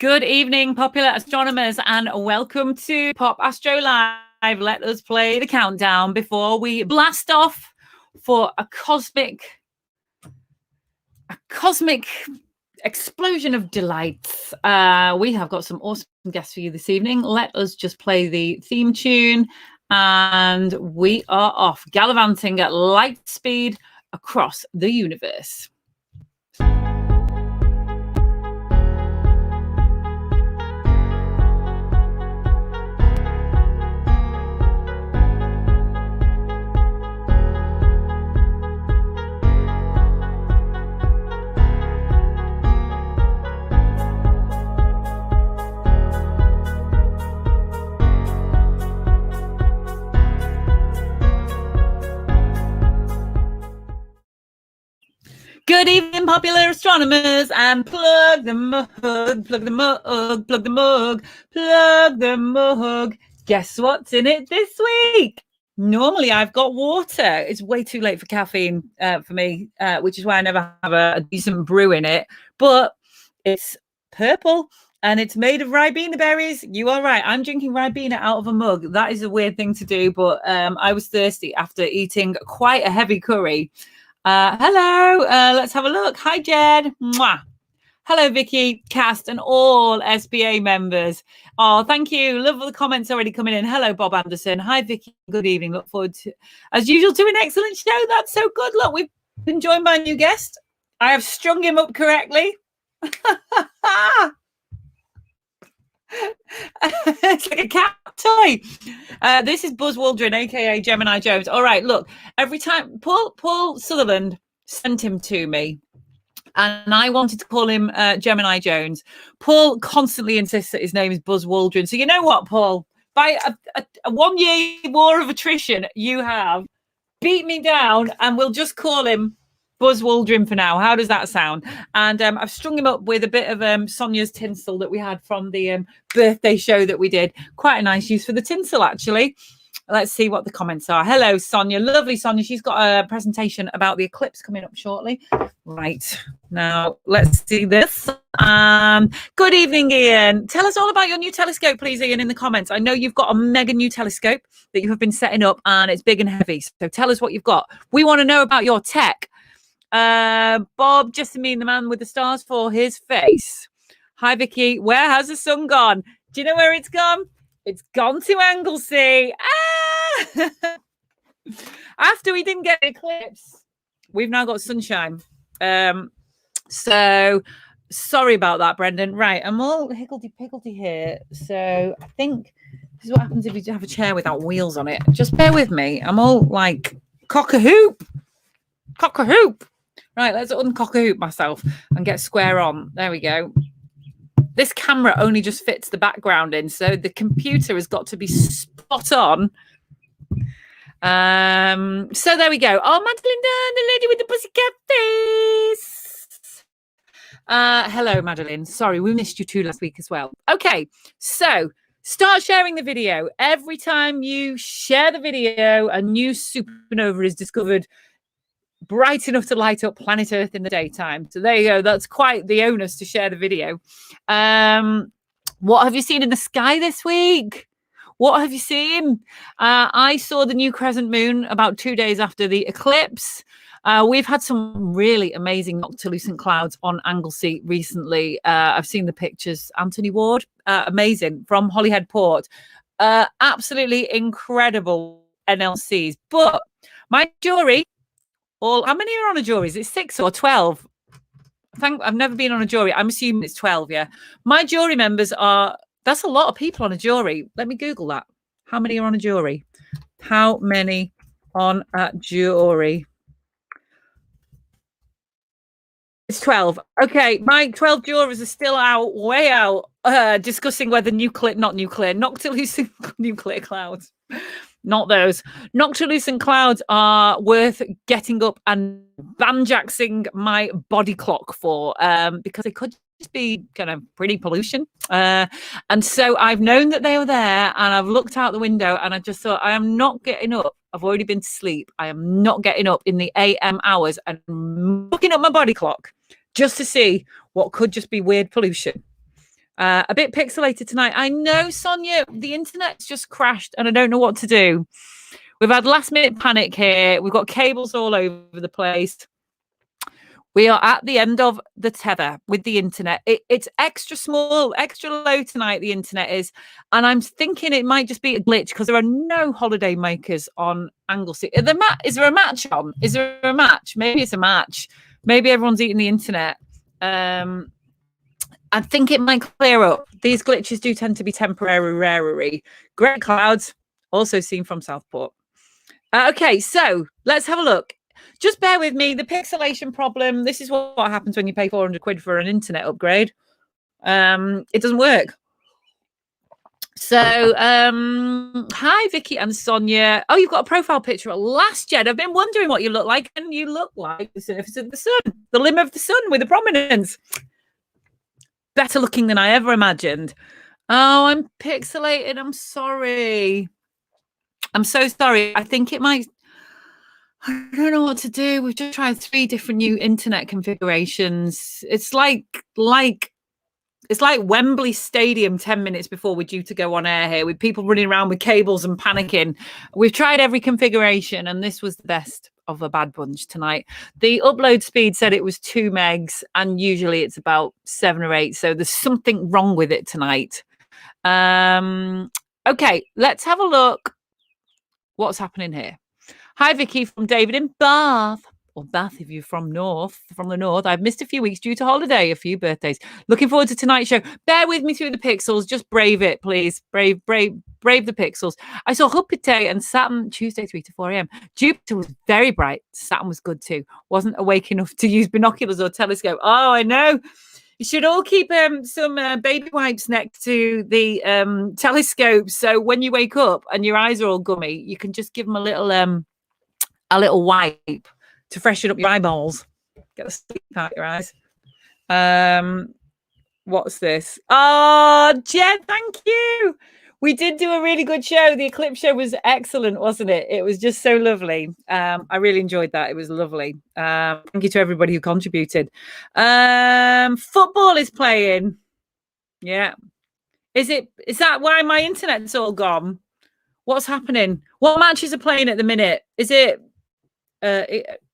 Good evening, popular astronomers, and welcome to Pop Astro Live. Let us play the countdown before we blast off for a cosmic explosion of delights. We have got some awesome guests for you this evening. Let us just play the theme tune, and we are off, gallivanting at light speed across the universe. Good evening, popular astronomers, and plug the mug, plug the mug, plug the mug, plug the mug. Guess what's in it this week? Normally, I've got water. It's way too late for caffeine for me, which is why I never have a decent brew in it. But it's purple, and it's made of Ribena berries. You are right. I'm drinking Ribena out of a mug. That is a weird thing to do, but I was thirsty after eating quite a heavy curry. Hello, let's have a look. Hi, Jed. Mwah. Hello, Vicky, Cast, and all SBA members. Oh, thank you. Love all the comments already coming in. Hello, Bob Anderson. Hi, Vicky. Good evening. Look forward to, as usual, to an excellent show. That's so good. Look, we've been joined by a new guest. I have strung him up correctly. It's like a cat toy. This is Buzz Waldrin, aka Gemini Jones. All right, look, every time Paul Sutherland sent him to me, and I wanted to call him Gemini Jones. Paul constantly insists that his name is Buzz Waldrin. So you know what, Paul? By a 1 year war of attrition, you have beat me down, and we'll just call him Buzz Waldrin for now. How does that sound? And I've strung him up with a bit of Sonia's tinsel that we had from the birthday show that we did. Quite a nice use for the tinsel, actually. Let's see what the comments are. Hello, Sonia. Lovely Sonia. She's got a presentation about the eclipse coming up shortly. Right. Now, let's see this. Good evening, Ian. Tell us all about your new telescope, please, Ian, in the comments. I know you've got a mega new telescope that you have been setting up, and it's big and heavy. So tell us what you've got. We want to know about your tech. Bob, just to mean the man with the stars for his face. Hi, Vicky. Where has the sun gone? Do you know where it's gone? It's gone to Anglesey. Ah! After we didn't get an eclipse, we've now got sunshine. So sorry about that, Brendan. Right, I'm all higgledy-piggledy here. So I think this is what happens if you have a chair without wheels on it. Just bear with me. I'm all like cock-a-hoop. Cock-a-hoop. Right, let's uncock-a-hoop myself and get square on. There we go. This camera only just fits the background in, so the computer has got to be spot on. So there we go. Oh, Madeline Dunn, the lady with the pussycat face. Hello, Madeline. Sorry, we missed you too last week as well. Okay, so start sharing the video. Every time you share the video, a new supernova is discovered bright enough to light up planet Earth in the daytime. So there you go. That's quite the onus to share the video. What have you seen in the sky this week? What have you seen? I saw the new crescent moon about 2 days after the eclipse. We've had some really amazing noctilucent clouds on Anglesey recently. I've seen the pictures. Anthony Ward, amazing, from Holyhead Port. Absolutely incredible NLCs. But my jury, how many are on a jury? Is it 6 or 12? I've never been on a jury. I'm assuming it's 12, yeah. My jury members that's a lot of people on a jury. Let me Google that. How many are on a jury? How many on a jury? It's 12. Okay, my 12 jurors are still out, way out, discussing whether noctilucent nuclear clouds. Not those. Noctilucent clouds are worth getting up and banjaxing my body clock for, because they could just be kind of pretty pollution. And so I've known that they were there, and I've looked out the window, and I just thought, I am not getting up. I've already been to sleep. I am not getting up in the AM hours and looking at my body clock just to see what could just be weird pollution. A bit pixelated tonight. I know, Sonia, the internet's just crashed and I don't know what to do. We've had last minute panic here. We've got cables all over the place. We are at the end of the tether with the internet. It's extra small, extra low tonight, the internet is. And I'm thinking it might just be a glitch because there are no holiday makers on Anglesey. Is there a match on? Is there a match? Maybe it's a match. Maybe everyone's eating the internet. I think it might clear up. These glitches do tend to be temporary, rarely. Grey clouds, also seen from Southport. Okay, so let's have a look. Just bear with me. The pixelation problem. This is what happens when you pay 400 quid for an internet upgrade. It doesn't work. So, hi, Vicky and Sonia. Oh, you've got a profile picture at last, Jed. I've been wondering what you look like, and you look like the surface of the sun, the limb of the sun with a prominence. Better looking than I ever imagined. Oh, I'm pixelated. I'm sorry. I'm so sorry. I think it might... I don't know what to do. We've just tried 3 different new internet configurations. It's like Wembley Stadium 10 minutes before we're due to go on air here with people running around with cables and panicking. We've tried every configuration and this was the best of a bad bunch tonight. The upload speed said it was 2 megs and usually it's about 7 or 8. So there's something wrong with it tonight. Okay, let's have a look what's happening here. Hi, Vicky from David in Bath. Or Bath if you're from the north. I've missed a few weeks due to holiday, a few birthdays. Looking forward to tonight's show. Bear with me through the pixels. Just brave it, please. Brave the pixels. I saw Jupiter and Saturn Tuesday 3 to 4 a.m. Jupiter was very bright. Saturn was good too. Wasn't awake enough to use binoculars or telescope. Oh, I know. You should all keep some baby wipes next to the telescope. So when you wake up and your eyes are all gummy, you can just give them a little wipe to freshen up your eyeballs. Get the sleep out your eyes. What's this? Oh, Jen, thank you. We did do a really good show. The Eclipse show was excellent, wasn't it? It was just so lovely. I really enjoyed that. It was lovely. Thank you to everybody who contributed. Football is playing. Yeah. Is that why my internet's all gone? What's happening? What matches are playing at the minute? Is it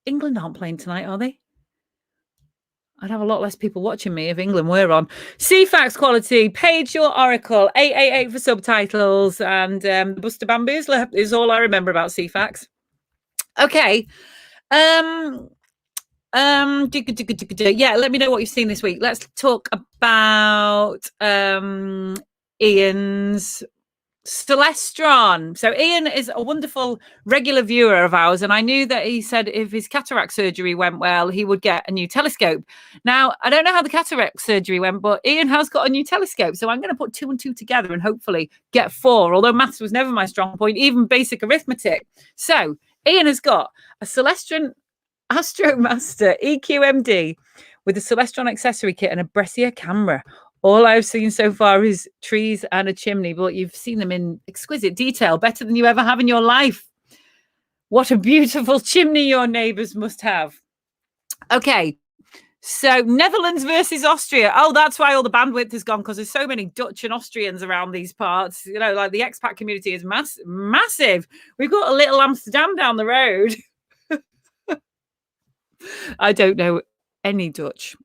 England aren't playing tonight, are they? I'd have a lot less people watching me if England were on. CFAX quality, page your oracle, 888 for subtitles, and Buster Bamboozler is all I remember about CFAX. Okay. Yeah, let me know what you've seen this week. Let's talk about Ian's Celestron. So Ian is a wonderful regular viewer of ours, and I knew that he said if his cataract surgery went well, he would get a new telescope. Now, I don't know how the cataract surgery went, but Ian has got a new telescope, so I'm going to put 2 and 2 together and hopefully get 4, although maths was never my strong point, even basic arithmetic. So Ian has got a Celestron Astro Master EQMD with a Celestron accessory kit and a Brescia camera. All I've seen so far is trees and a chimney, but you've seen them in exquisite detail, better than you ever have in your life. What a beautiful chimney your neighbours must have. Okay, so Netherlands versus Austria. Oh, that's why all the bandwidth has gone, because there's so many Dutch and Austrians around these parts. You know, like the expat community is massive. We've got a little Amsterdam down the road. I don't know any Dutch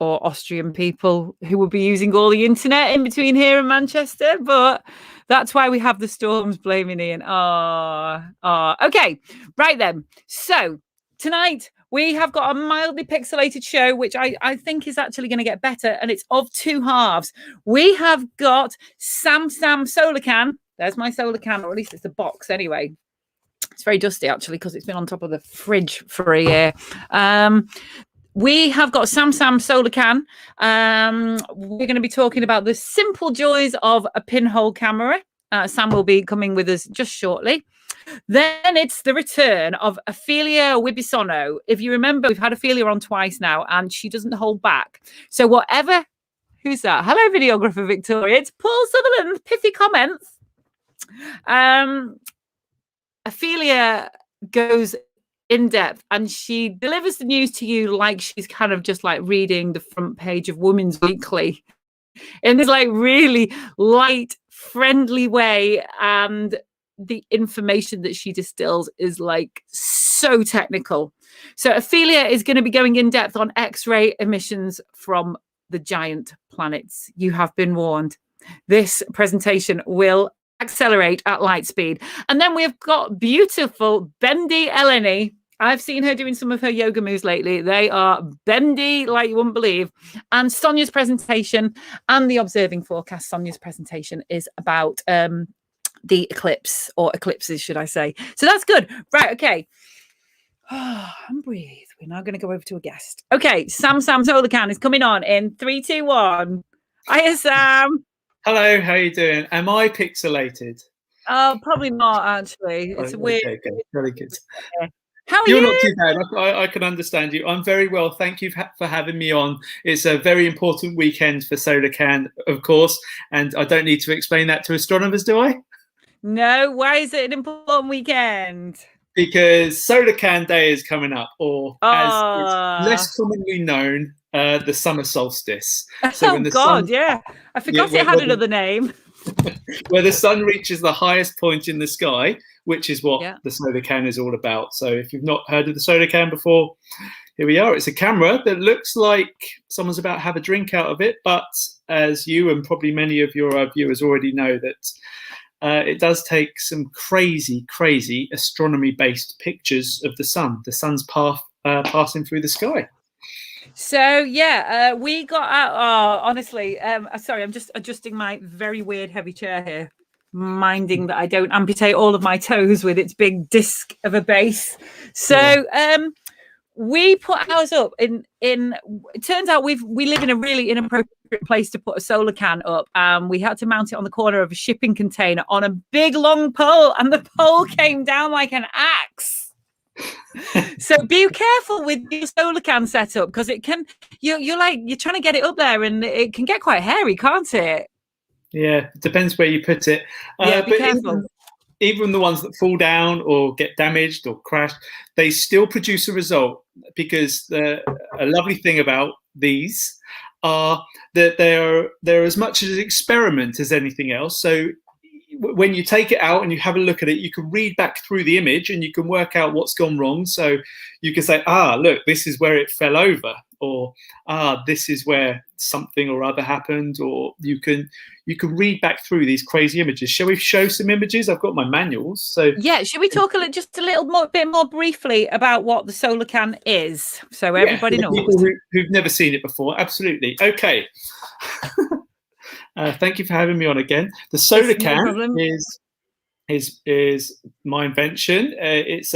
or Austrian people who will be using all the internet in between here and Manchester, but that's why we have the storms blaming Ian. Okay, right then. So tonight we have got a mildly pixelated show, which I think is actually going to get better, and it's of 2 halves. We have got Sam Solarcan. There's my Solarcan, or at least it's a box anyway. It's very dusty, actually, because it's been on top of the fridge for a year. We have got Sam Solarcan. We're going to be talking about the simple joys of a pinhole camera. Sam will be coming with us just shortly. Then it's the return of Affelia Wibisono. If you remember, we've had Affelia on twice now, and she doesn't hold back. So whatever... Who's that? Hello, videographer Victoria. It's Paul Sutherland. Pithy comments. Affelia goes in depth and she delivers the news to you like she's kind of just like reading the front page of Women's Weekly. in this like really light, friendly way. And the information that she distills is like so technical. So Affelia is going to be going in depth on X-ray emissions from the giant planets. You have been warned. This presentation will accelerate at light speed. And then we've got beautiful bendy Eleni. I've seen her doing some of her yoga moves lately. They are bendy like you wouldn't believe. And Sonia's presentation and the observing forecast, Sonia's presentation is about the eclipse, or eclipses, should I say. So that's good. Right, okay. And breathe. We're now going to go over to a guest. Okay, Sam Solarcan is coming on in 3, 2, 1. Hiya, Sam. Hello, how are you doing? Am I pixelated? Oh, probably not, actually. It's weird. Okay, very good. How are You're you? not too bad. I can understand you. I'm very well. Thank you for having me on. It's a very important weekend for Solarcan, of course, and I don't need to explain that to astronomers, do I? No. Why is it an important weekend? Because Solarcan Day is coming up, or as it's less commonly known, the summer solstice. So when the sun, yeah. I forgot it had another name. Where the sun reaches the highest point in the sky, which is what the Solarcan is all about. So if you've not heard of the Solarcan before, here we are. It's a camera that looks like someone's about to have a drink out of it, but as you and probably many of your viewers already know, that it does take some crazy astronomy-based pictures of the sun. The sun's path passing through the sky. So yeah, we got out. Oh, honestly, sorry, I'm just adjusting my very weird heavy chair here, minding that I don't amputate all of my toes with its big disc of a base. So we put ours up in. It turns out we live in a really inappropriate place to put a solar can up. We had to mount it on the corner of a shipping container on a big long pole, and the pole came down like an axe. So be careful with your solar can setup, because it can you're trying to get it up there and it can get quite hairy, can't it? Yeah, it depends where you put it. Yeah, be careful. Even the ones that fall down or get damaged or crash, they still produce a result, because a lovely thing about these are that they're as much as an experiment as anything else. So when you take it out and you have a look at it, you can read back through the image and you can work out what's gone wrong. So you can say, look, this is where it fell over, or this is where something or other happened, or you can read back through these crazy images. Shall we show some images? I've got my manuals. So yeah, should we talk just a little bit more briefly about what the Solarcan is, so everybody knows? People who've never seen it before, absolutely. Okay. Thank you for having me on again. The Solarcan is my invention. It's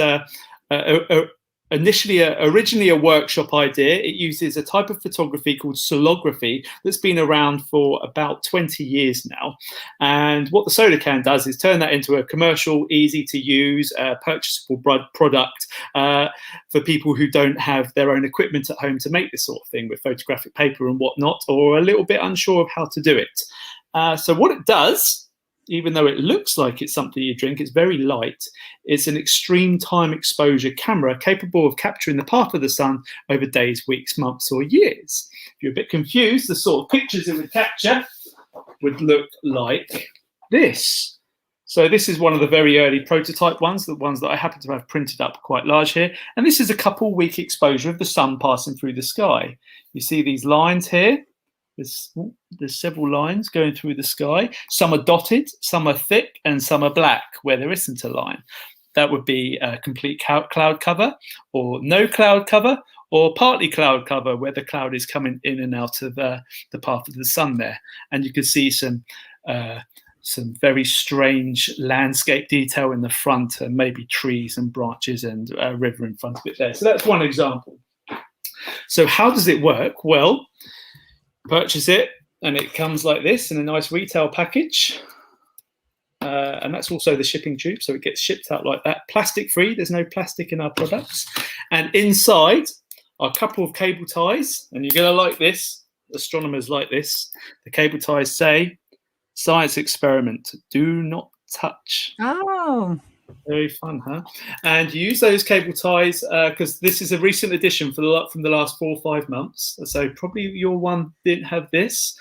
originally a workshop idea. It uses a type of photography called solography that's been around for about 20 years now. And what the Solarcan does is turn that into a commercial, easy to use, purchasable product for people who don't have their own equipment at home to make this sort of thing with photographic paper and whatnot, or a little bit unsure of how to do it. So what it does, even though it looks like it's something you drink, it's very light. It's an extreme time exposure camera capable of capturing the path of the sun over days, weeks, months, or years. If you're a bit confused, the sort of pictures it would capture would look like this. So this is one of the very early prototype ones, the ones that I happen to have printed up quite large here. And this is a couple-week exposure of the sun passing through the sky. You see these lines here? There's several lines going through the sky. Some are dotted, some are thick, and some are black where there isn't a line. That would be a complete cloud cover, or no cloud cover, or partly cloud cover where the cloud is coming in and out of the path of the sun there. And you can see some very strange landscape detail in the front, and maybe trees and branches and a river in front of it there. So that's one example. So how does it work? Well, purchase it and it comes like this in a nice retail package, and that's also the shipping tube, so it gets shipped out like that, plastic free. There's no plastic in our products, and inside are a couple of cable ties, and you're going to like this. Astronomers like this. The cable ties say science experiment, do not touch. Oh, Very fun, huh? And you use those cable ties because this is a recent addition from the last 4 or 5 months. So probably your one didn't have this,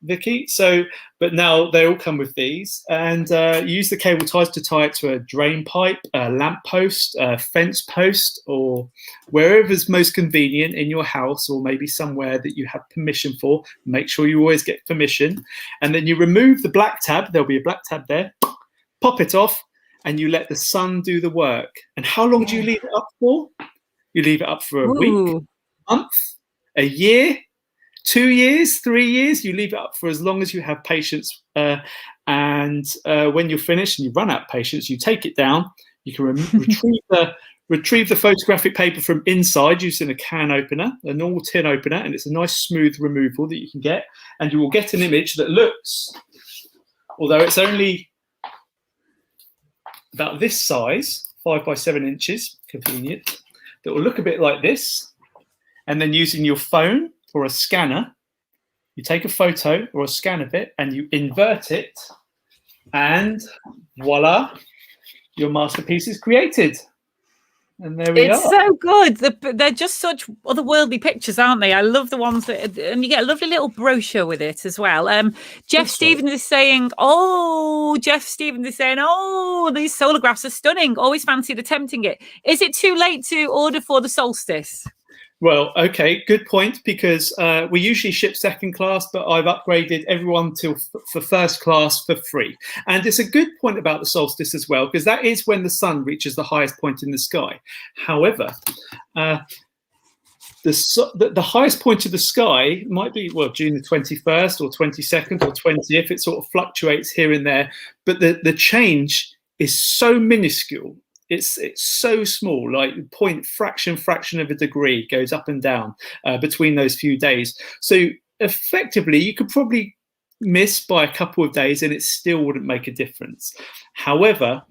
Vicky. So, but now they all come with these, and you use the cable ties to tie it to a drain pipe, a lamp post, a fence post, or wherever's most convenient in your house, or maybe somewhere that you have permission for. Make sure you always get permission, and then you remove the black tab. There'll be a black tab there. Pop it off. And you let the sun do the work. And how long do you leave it up for? You leave it up for a week, a month, a year, 2 years, 3 years. You leave it up for as long as you have patience. And when you're finished and you run out of patience, you take it down. You can retrieve the photographic paper from inside using a can opener, a normal tin opener, and it's a nice smooth removal that you can get. And you will get an image that looks, although it's only about this size, 5 by 7 inches, convenient, that will look a bit like this. And then using your phone or a scanner, you take a photo or a scan of it and you invert it, and voila, your masterpiece is created. And there we are. It's so good. They're just such otherworldly pictures, aren't they? I love the ones that, and you get a lovely little brochure with it as well. Jeff Stevens is saying, oh, these solagraphs are stunning. Always fancied attempting it. Is it too late to order for the solstice? Well, okay, good point, because we usually ship second class, but I've upgraded everyone for first class for free. And it's a good point about the solstice as well, because that is when the sun reaches the highest point in the sky. However, the highest point of the sky might be, well, June the 21st or 22nd or 20th. It sort of fluctuates here and there, but the change is so minuscule. It's so small, like fraction of a degree goes up and down between those few days. So effectively, you could probably miss by a couple of days and it still wouldn't make a difference. However,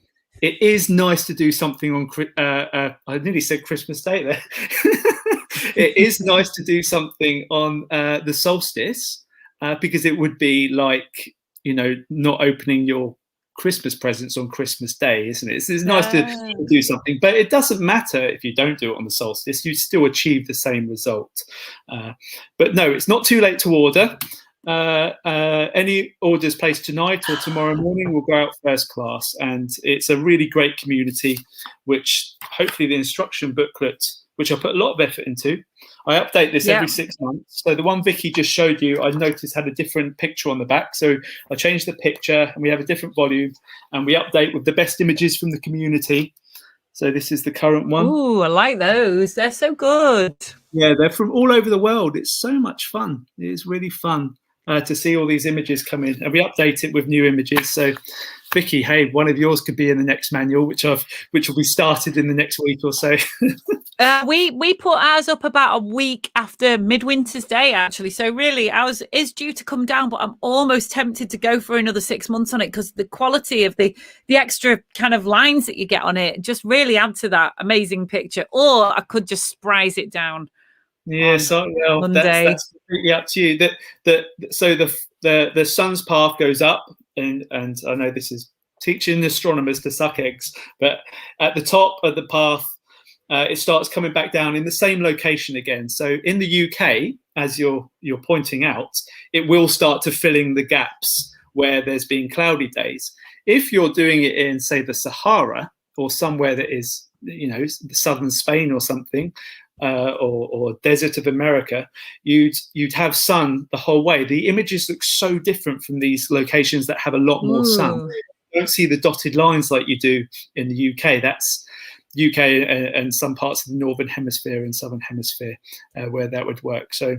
it is nice to do something on, I nearly said Christmas Day there. It is nice to do something on the solstice because it would be like, not opening your Christmas presents on Christmas Day, isn't it? It's nice to do something, but it doesn't matter if you don't do it on the solstice. You still achieve the same result. But no, it's not too late to order. Any orders placed tonight or tomorrow morning will go out first class, and it's a really great community, which hopefully the instruction booklet, which I put a lot of effort into, I update this every 6 months. So the one Vicky just showed you, I noticed had a different picture on the back. So I changed the picture and we have a different volume, and we update with the best images from the community. So this is the current one. Ooh, I like those. They're so good. Yeah, they're from all over the world. It's so much fun. It is really fun to see all these images come in, and we update it with new images. So Vicky, hey, one of yours could be in the next manual, which will be started in the next week or so. We put ours up about a week after Midwinter's Day, actually. So really, ours is due to come down, but I'm almost tempted to go for another 6 months on it, because the quality of the extra kind of lines that you get on it just really add to that amazing picture. Or I could just surprise it down. Yeah, so well, that's completely up to you. So the sun's path goes up, and I know this is teaching astronomers to suck eggs, but at the top of the path, it starts coming back down in the same location again. So in the UK, as you're pointing out, it will start to fill in the gaps where there's been cloudy days. If you're doing it in, say, the Sahara or somewhere that is, southern Spain or something, or desert of America, you'd have sun the whole way. The images look so different from these locations that have a lot more sun. You don't see the dotted lines like you do in the UK. That's UK and some parts of the northern hemisphere and southern hemisphere where that would work. So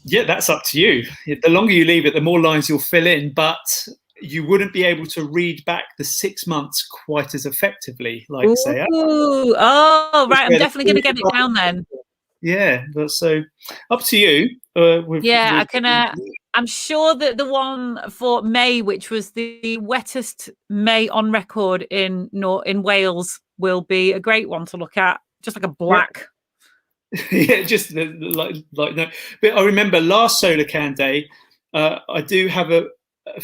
yeah, that's up to you. The longer you leave it, the more lines you'll fill in, but you wouldn't be able to read back the 6 months quite as effectively, like say. Oh, right. I'm definitely going to get it down then. Yeah, but so up to you. I can. I'm sure that the one for May, which was the wettest May on record in Wales, will be a great one to look at. Just like a black. Yeah, just like no. But I remember last Solarcan Day, I do have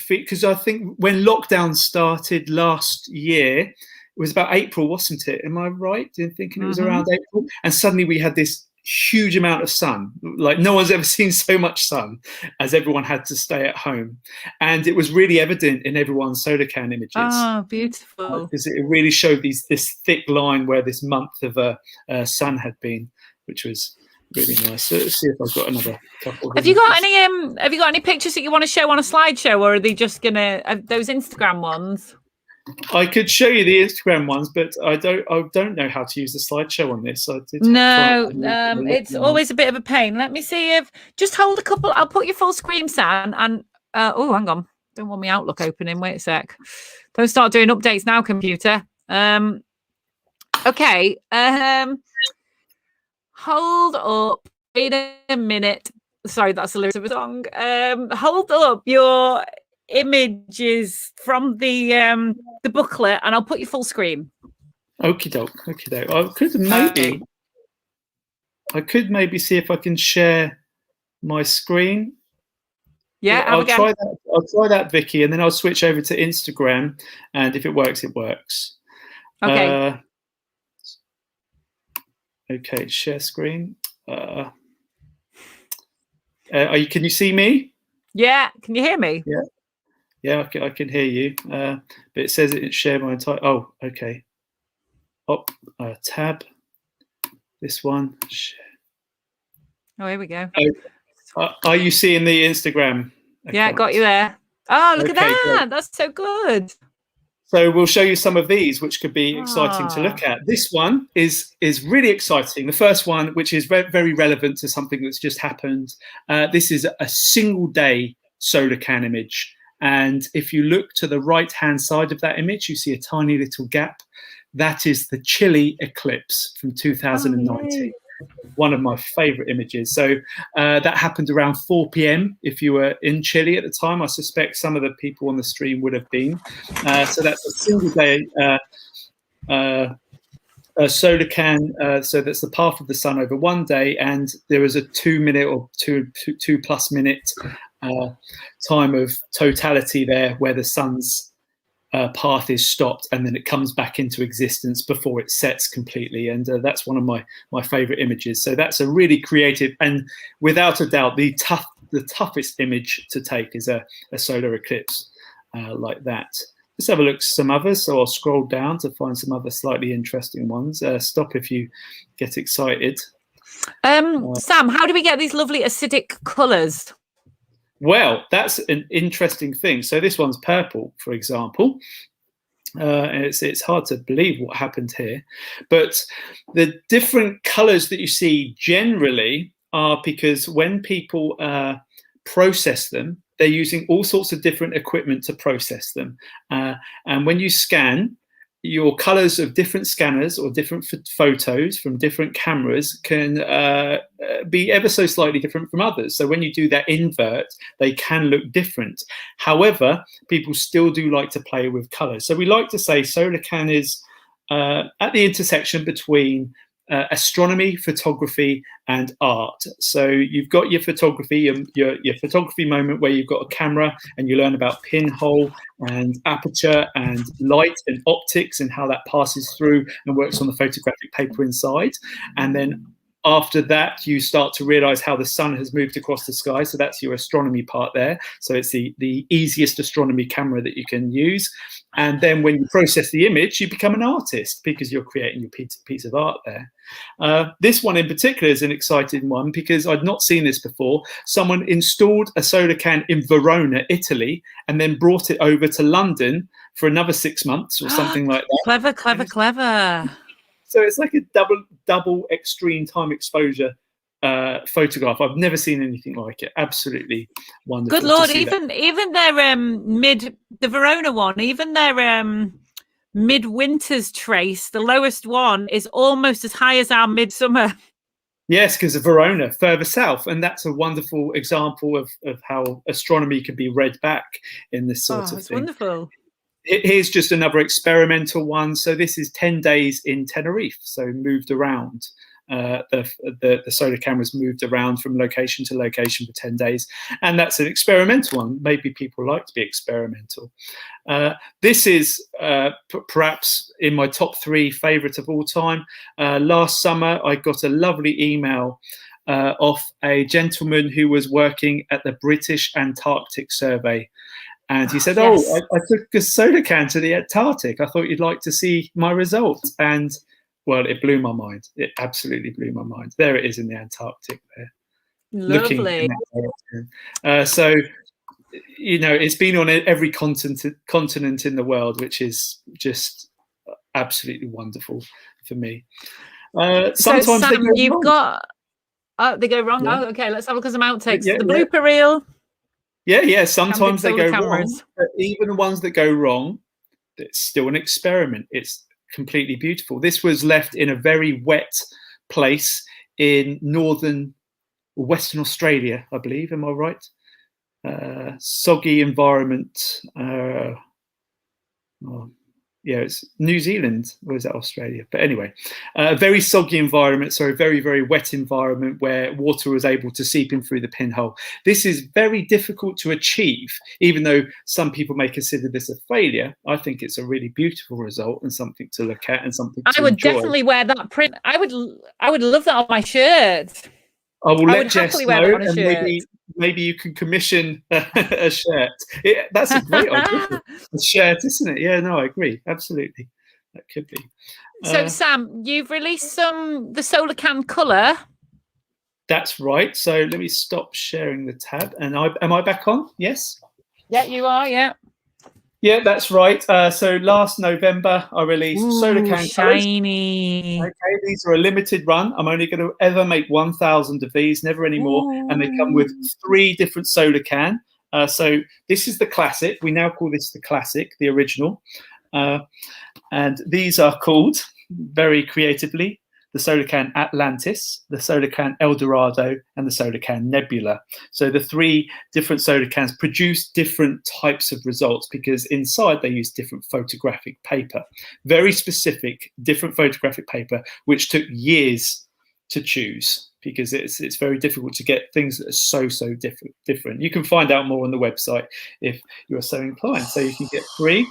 because I think when lockdown started last year, it was about April, wasn't it? Am I right in thinking it was around April? And suddenly we had this huge amount of sun. Like no one's ever seen so much sun, as everyone had to stay at home. And it was really evident in everyone's Solarcan images. Oh, beautiful. Because it really showed this thick line where this month of sun had been, which was really nice. So let's see if I've got another couple. Have you got any pictures that you want to show on a slideshow, or are they just gonna those Instagram ones? I could show you the Instagram ones, but I don't know how to use the slideshow on this. It's always a bit of a pain. Let me see if just hold a couple. I'll put your full screen, Sam, and oh, hang on, don't want my Outlook opening. Wait a sec. Don't start doing updates now, computer. Okay. Hold up. Wait a minute. Sorry, that's the lyrics of a song. Hold up your images from the booklet, and I'll put you full screen. Okie doke. I could maybe see if I can share my screen. Yeah, I'll try that. I'll try that, Vicky, and then I'll switch over to Instagram. And if it works, it works. Okay. Okay, share screen. Can you see me? Yeah. Can you hear me? Yeah. Yeah, I can hear you. But it says it share my entire. Oh, okay. Tab. This one. Share. Oh, here we go. Are you seeing the Instagram account? Yeah, got you there. Oh, look at that. Great. That's so good. So we'll show you some of these, which could be exciting to look at. This one is really exciting. The first one, which is very relevant to something that's just happened. This is a single day Solarcan image. And if you look to the right-hand side of that image, you see a tiny little gap. That is the Chile Eclipse from 2019. One of my favorite images. So that happened around 4 p.m. If you were in Chile at the time. I suspect some of the people on the stream would have been. So that's a single day Solarcan. So that's the path of the sun over one day, and there is a 2 minute or two plus minute time of totality there, where the sun's path is stopped and then it comes back into existence before it sets completely. And that's one of my favorite images. So that's a really creative, and without a doubt the toughest image to take is a solar eclipse like that. Let's have a look at some others. So I'll scroll down to find some other slightly interesting ones. Stop if you get excited. Sam, how do we get these lovely acidic colours? Well, that's an interesting thing. So this one's purple, for example. And it's hard to believe what happened here. But the different colours that you see generally are because when people process them, they're using all sorts of different equipment to process them. And when you scan, your colors of different scanners or different photos from different cameras can be ever so slightly different from others. So when you do that invert, they can look different. However, people still do like to play with colors. So we like to say Solarcan is at the intersection between astronomy, photography, and art. So you've got your photography, your photography moment where you've got a camera and you learn about pinhole and aperture and light and optics and how that passes through and works on the photographic paper inside. And then after that, you start to realize how the sun has moved across the sky. So that's your astronomy part there. So it's the easiest astronomy camera that you can use. And then when you process the image, you become an artist because you're creating your piece of art there. This one in particular is an exciting one because I'd not seen this before. Someone installed a Solarcan in Verona, Italy, and then brought it over to London for another 6 months or something like that. Clever, clever, clever. So it's like a double extreme time exposure photograph. I've never seen anything like it. Absolutely wonderful. Good Lord, even their the Verona one, even their midwinter's trace, the lowest one is almost as high as our midsummer. Yes, because of Verona, further south. And that's a wonderful example of how astronomy can be read back in this sort of thing. Wonderful. Here's just another experimental one. So this is 10 days in Tenerife, so moved around. the solar cameras moved around from location to location for 10 days. And that's an experimental one. Maybe people like to be experimental. This is perhaps in my top 3 favorite of all time. Last summer, I got a lovely email off a gentleman who was working at the British Antarctic Survey. And he said, yes. "Oh, I took a Solarcan to the Antarctic. I thought you'd like to see my results." And well, it blew my mind. It absolutely blew my mind. There it is in the Antarctic there. Lovely. Looking in that direction. So, you know, it's been on every continent in the world, which is just absolutely wonderful for me. Sometimes so Sam, they go you've wrong. got... Oh, they go wrong? Yeah. Oh, okay, let's have a look at some outtakes. Yeah, the blooper reel. Yeah. Sometimes they go cameras. wrong. But even the ones that go wrong, it's still an experiment. It's completely beautiful. This was left in a very wet place in northern Western Australia, I believe. Am I right? Soggy environment. It's New Zealand, or is that Australia? But anyway, a very soggy environment, so a very, very wet environment where water was able to seep in through the pinhole. This is very difficult to achieve, even though some people may consider this a failure. I think it's a really beautiful result and something to look at and something to I would enjoy. definitely wear that print. I would love that on my shirt. I will let Jess Jess wear know, that on a and shirt. maybe you can commission a shirt. That's a great idea. A shirt, isn't it? Yeah, no, I agree. Absolutely. That could be. So, Sam, you've released the Solarcan colour. That's right. So let me stop sharing the tab. And am I back on? Yes? Yeah, you are, yeah. Yeah, that's right. So last November, I released Solarcan shiny. Colors. Okay, these are a limited run. I'm only going to ever make 1,000 of these, never anymore. And they come with 3 different Solarcan. So this is the classic. We now call this the classic, the original. And these are called, very creatively, the Solarcan Atlantis, the Solarcan Eldorado, and the Solarcan Nebula. So the 3 different Solarcans produce different types of results because inside they use different photographic paper, very specific, different photographic paper, which took years to choose because it's very difficult to get things that are so different. You can find out more on the website if you're so inclined. So you can get 3.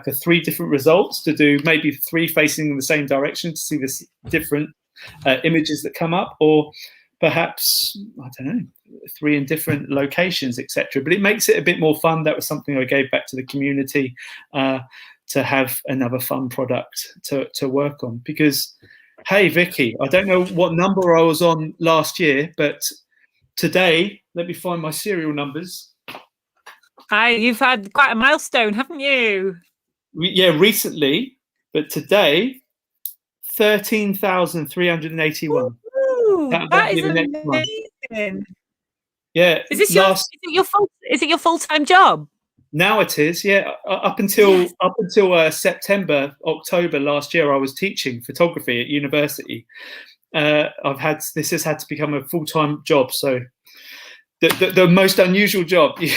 For 3 different results, to do maybe 3 facing in the same direction to see the different images that come up, or perhaps, I don't know, 3 in different locations, etc. But it makes it a bit more fun. That was something I gave back to the community to have another fun product to work on. Because, hey, Vicky, I don't know what number I was on last year, but today, let me find my serial numbers. You've had quite a milestone, haven't you? Yeah, recently, but today, 13,381. That is amazing. Yeah. Is this your full-time job? Now it is, yeah. Up until September, October last year, I was teaching photography at university. This has had to become a full-time job, so the most unusual job you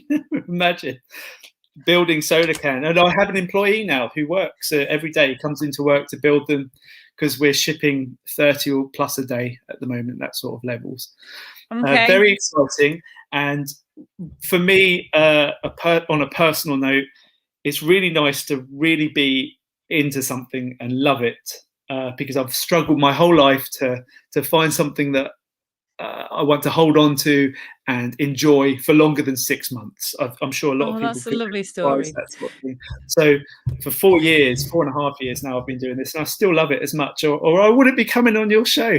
can imagine, building Solarcan. And I have an employee now who works every day. He comes into work to build them because we're shipping 30 or plus a day at the moment, that sort of levels. Okay. Very exciting. And for me, on a personal note, it's really nice to really be into something and love it because I've struggled my whole life to find something that I want to hold on to and enjoy for longer than 6 months. I'm sure a lot of people. That's a lovely story. That sort of thing. So for 4.5 years now, I've been doing this, and I still love it as much, or I wouldn't be coming on your show.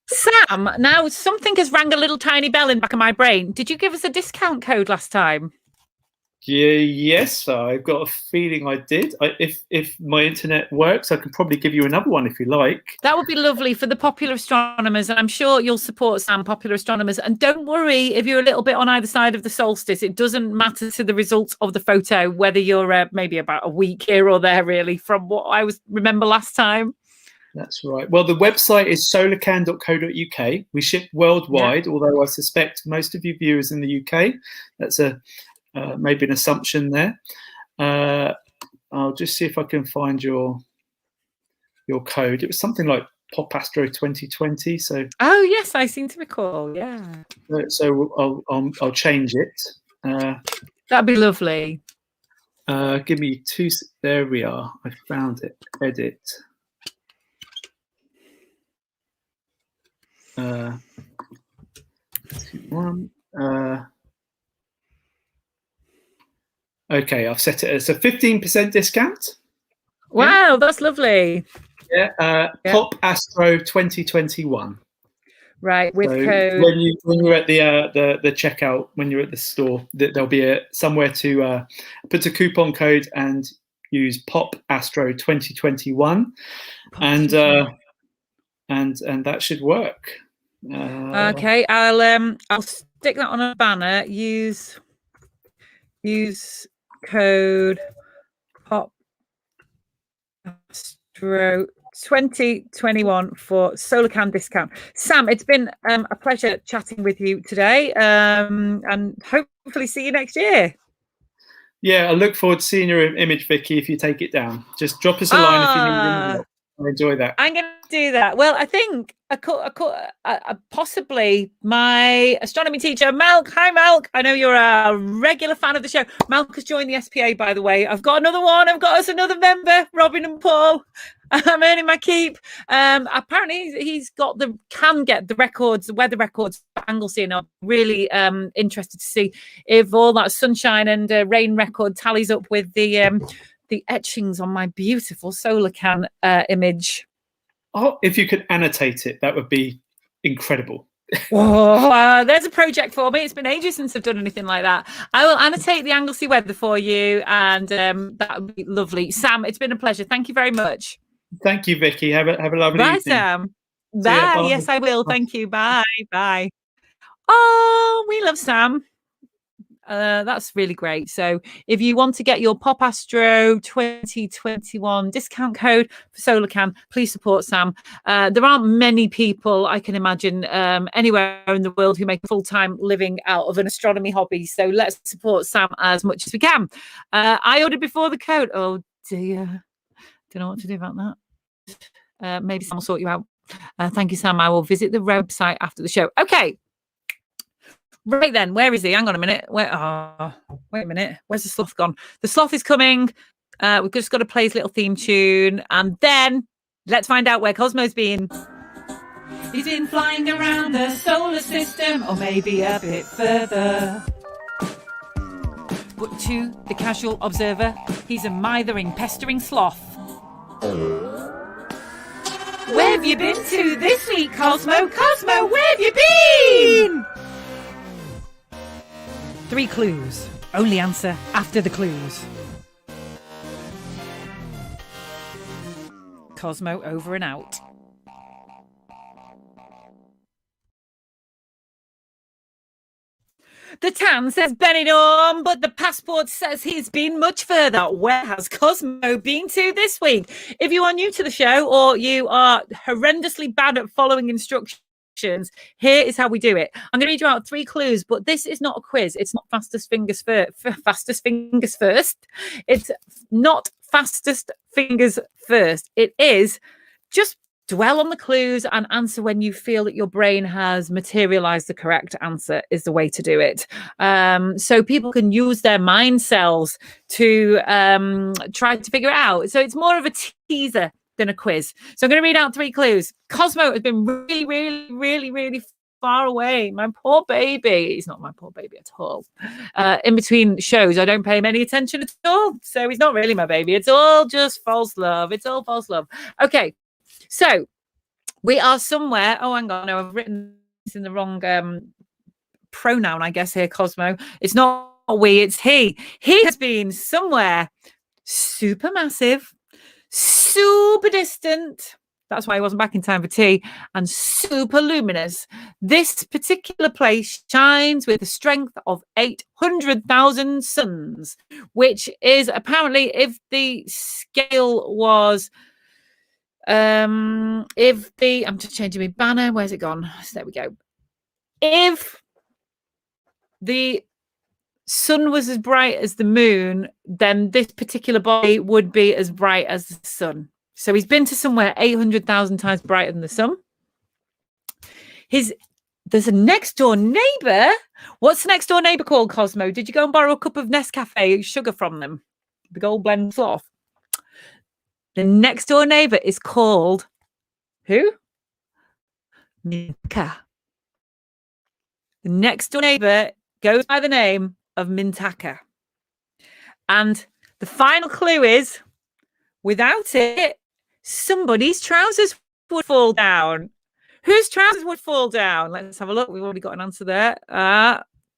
Sam, now something has rang a little tiny bell in the back of my brain. Did you give us a discount code last time? Yeah, yes, I've got a feeling I did. If my internet works, I can probably give you another one if you like. That would be lovely for the popular astronomers, and I'm sure you'll support Sam, popular astronomers. And don't worry if you're a little bit on either side of the solstice. It doesn't matter to the results of the photo, whether you're maybe about a week here or there, really, from what I remember last time. That's right. Well, the website is solarcan.co.uk. We ship worldwide, although I suspect most of you viewers in the UK. That's maybe an assumption there. I'll just see if I can find your code. It was something like Pop Astro 2020. So oh yes, I seem to recall. Yeah, so I'll change it. that'd be lovely. Give me two. There we are. I found it. Edit. One. Okay, I've set it as a 15% discount. Wow, yeah. That's lovely. Yeah, Pop Astro 2021. Right, with so code. When you're at the checkout, when you're at the store, there'll be somewhere to put a coupon code and use Pop Astro 2021, and that should work. Okay, I'll stick that on a banner. Use code Pop Astro 2021 for Solarcan discount. Sam, it's been a pleasure chatting with you today, and hopefully see you next year. Yeah, I look forward to seeing your image, Vicky. If you take it down, just drop us a line if you need any help. I enjoy that. I'm going to do that. Well, I think possibly my astronomy teacher, Malk. Hi, Malk. I know you're a regular fan of the show. Malk has joined the SPA, by the way. I've got another one. I've got us another member, Robin and Paul. I'm earning my keep. Apparently, he's can get the records, the weather records for Anglesey, and I'm really interested to see if all that sunshine and rain record tallies up with the etchings on my beautiful Solarcan image. Oh, if you could annotate it, that would be incredible. Whoa, there's a project for me. It's been ages since I've done anything like that. I will annotate the Anglesey weather for you, and that would be lovely. Sam, it's been a pleasure. Thank you very much. Thank you, Vicky. Have a lovely evening. Bye, Sam. Bye. Yes, I will. Thank you. Bye. Bye. Oh, we love Sam. That's really great. So if you want to get your Pop Astro 2021 discount code for Solarcan, please support Sam. There aren't many people I can imagine anywhere in the world who make a full-time living out of an astronomy hobby. So let's support Sam as much as we can. I ordered before the code. Oh dear. Don't know what to do about that. Maybe Sam will sort you out. Thank you, Sam. I will visit the website after the show. Okay. Right then, where is he? Hang on a minute. Wait a minute. Where's the sloth gone? The sloth is coming. We've just got to play his little theme tune, and then let's find out where Cosmo's been. He's been flying around the solar system, or maybe a bit further. But to the casual observer, he's a mithering, pestering sloth. Where have you been to this week, Cosmo? Cosmo, where have you been? 3 clues. Only answer after the clues. Cosmo over and out. The tan says Benidorm, but the passport says he's been much further. Where has Cosmo been to this week? If you are new to the show or you are horrendously bad at following instructions, here is how we do it. I'm going to read you out 3 clues, but this is not a quiz. It's not fastest fingers first. It's not fastest fingers first. It is just dwell on the clues and answer when you feel that your brain has materialized the correct answer is the way to do it. So people can use their mind cells to try to figure it out. So it's more of a teaser than a quiz. So I'm going to read out 3 clues. Cosmo has been really far away. My poor baby. He's not my poor baby at all. In between shows, I don't pay him any attention at all. So he's not really my baby. It's all just false love. It's all false love. Okay. So we are somewhere. Oh, hang on. No, I've written this in the wrong pronoun, I guess, here, Cosmo. It's not we, it's he. He has been somewhere super massive, super distant. That's why he wasn't back in time for tea. And super luminous. This particular place shines with the strength of 800,000 suns, which is apparently, if the scale was, I'm just changing my banner. Where's it gone? So there we go. If the sun was as bright as the moon, then this particular body would be as bright as the sun. So he's been to somewhere 800,000 times brighter than the sun. There's a next door neighbor. What's the next door neighbor called, Cosmo? Did you go and borrow a cup of Nescafe sugar from them? The Gold Blend Sloth. The next door neighbor is called who? Mintaka. The next door neighbor goes by the name of Mintaka. And the final clue is, without it, somebody's trousers would fall down. Whose trousers would fall down? Let's have a look. We've already got an answer there.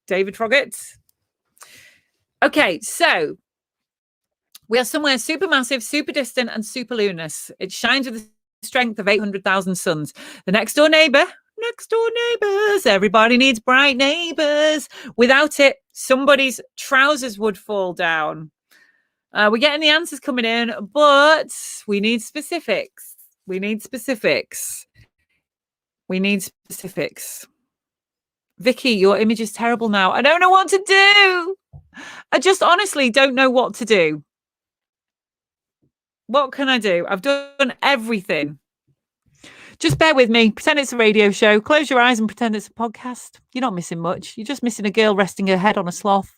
David Froggatt. Okay, so we are somewhere supermassive, super distant, and super luminous. It shines with the strength of 800,000 suns. The next door neighbors. Everybody needs bright neighbors. Without it, somebody's trousers would fall down. We're getting the answers coming in, but we need specifics. Vicky, your image is terrible now. I don't know what to do. I just honestly don't know what to do. What can I do? I've done everything. Just bear with me. Pretend it's a radio show. Close your eyes and pretend it's a podcast. You're not missing much. You're just missing a girl resting her head on a sloth.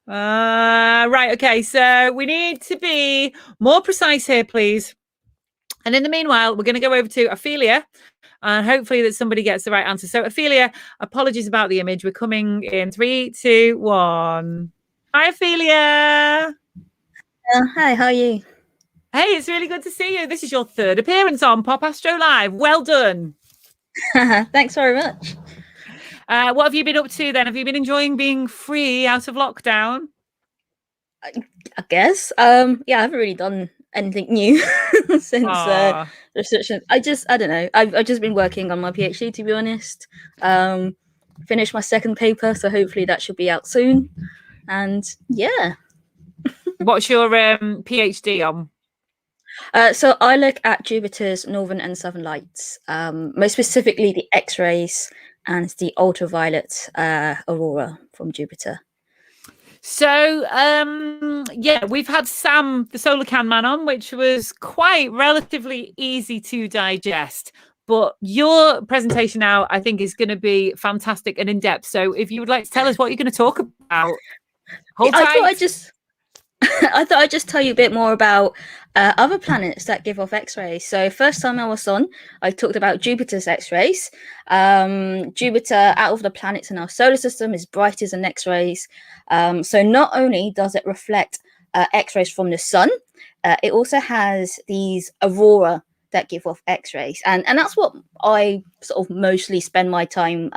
Right. Okay. So we need to be more precise here, please. And in the meanwhile, we're going to go over to Affelia, and hopefully that somebody gets the right answer. So Affelia, apologies about the image. We're coming in 3, 2, 1. Hi, Affelia. Hi, how are you? Hey, it's really good to see you. This is your 3rd appearance on Pop Astro Live. Well done. Thanks very much. What have you been up to then? Have you been enjoying being free out of lockdown? I guess. Yeah, I haven't really done anything new since restrictions. I don't know. I've just been working on my PhD, to be honest. Finished my 2nd paper, so hopefully that should be out soon. And yeah. What's your PhD on? So I look at Jupiter's northern and southern lights, most specifically the X-rays and the ultraviolet aurora from Jupiter. So, yeah, we've had Sam, the Solarcan man, on, which was quite relatively easy to digest. But your presentation now, I think, is going to be fantastic and in-depth. So if you would like to tell us what you're going to talk about. Hold tight. I thought I'd just tell you a bit more about other planets that give off X-rays. So first time I was on, I talked about Jupiter's X-rays. Jupiter, out of the planets in our solar system, is brightest in X-rays. So not only does it reflect X-rays from the sun, it also has these aurora that give off X-rays. And that's what I sort of mostly spend my time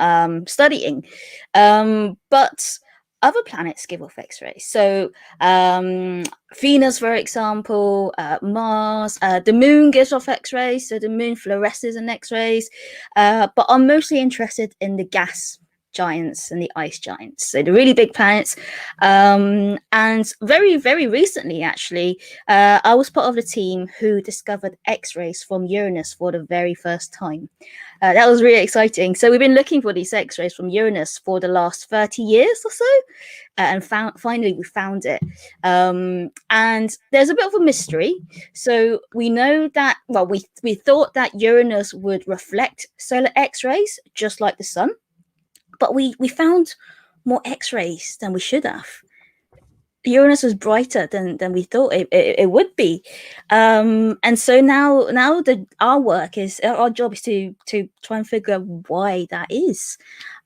studying. But other planets give off X-rays. So Venus, for example, Mars, the moon gives off X-rays. So the moon fluoresces in X-rays. But I'm mostly interested in the gas giants and the ice giants, so the really big planets. And very, very recently, actually, I was part of the team who discovered X-rays from Uranus for the very first time. That was really exciting. So we've been looking for these X-rays from Uranus for the last 30 years or so, and finally we found it. And there's a bit of a mystery. So we know that, well, we thought that Uranus would reflect solar X-rays just like the sun, but we found more X-rays than we should have. Uranus was brighter than we thought it would be, and so now our job is to try and figure out why that is.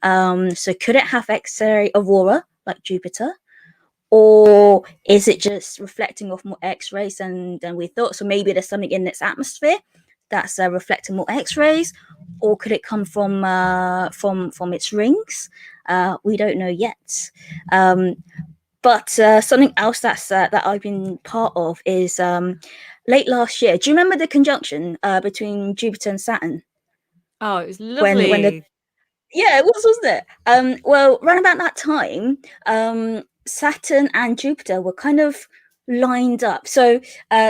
So could it have X-ray aurora like Jupiter, or is it just reflecting off more X-rays than we thought? So maybe there's something in its atmosphere that's reflecting more X-rays, or could it come from its rings? We don't know yet. But something else that I've been part of is late last year. Do you remember the conjunction between Jupiter and Saturn? Oh, it was lovely. Yeah, it was, wasn't it? Well, around about that time, Saturn and Jupiter were kind of lined up. So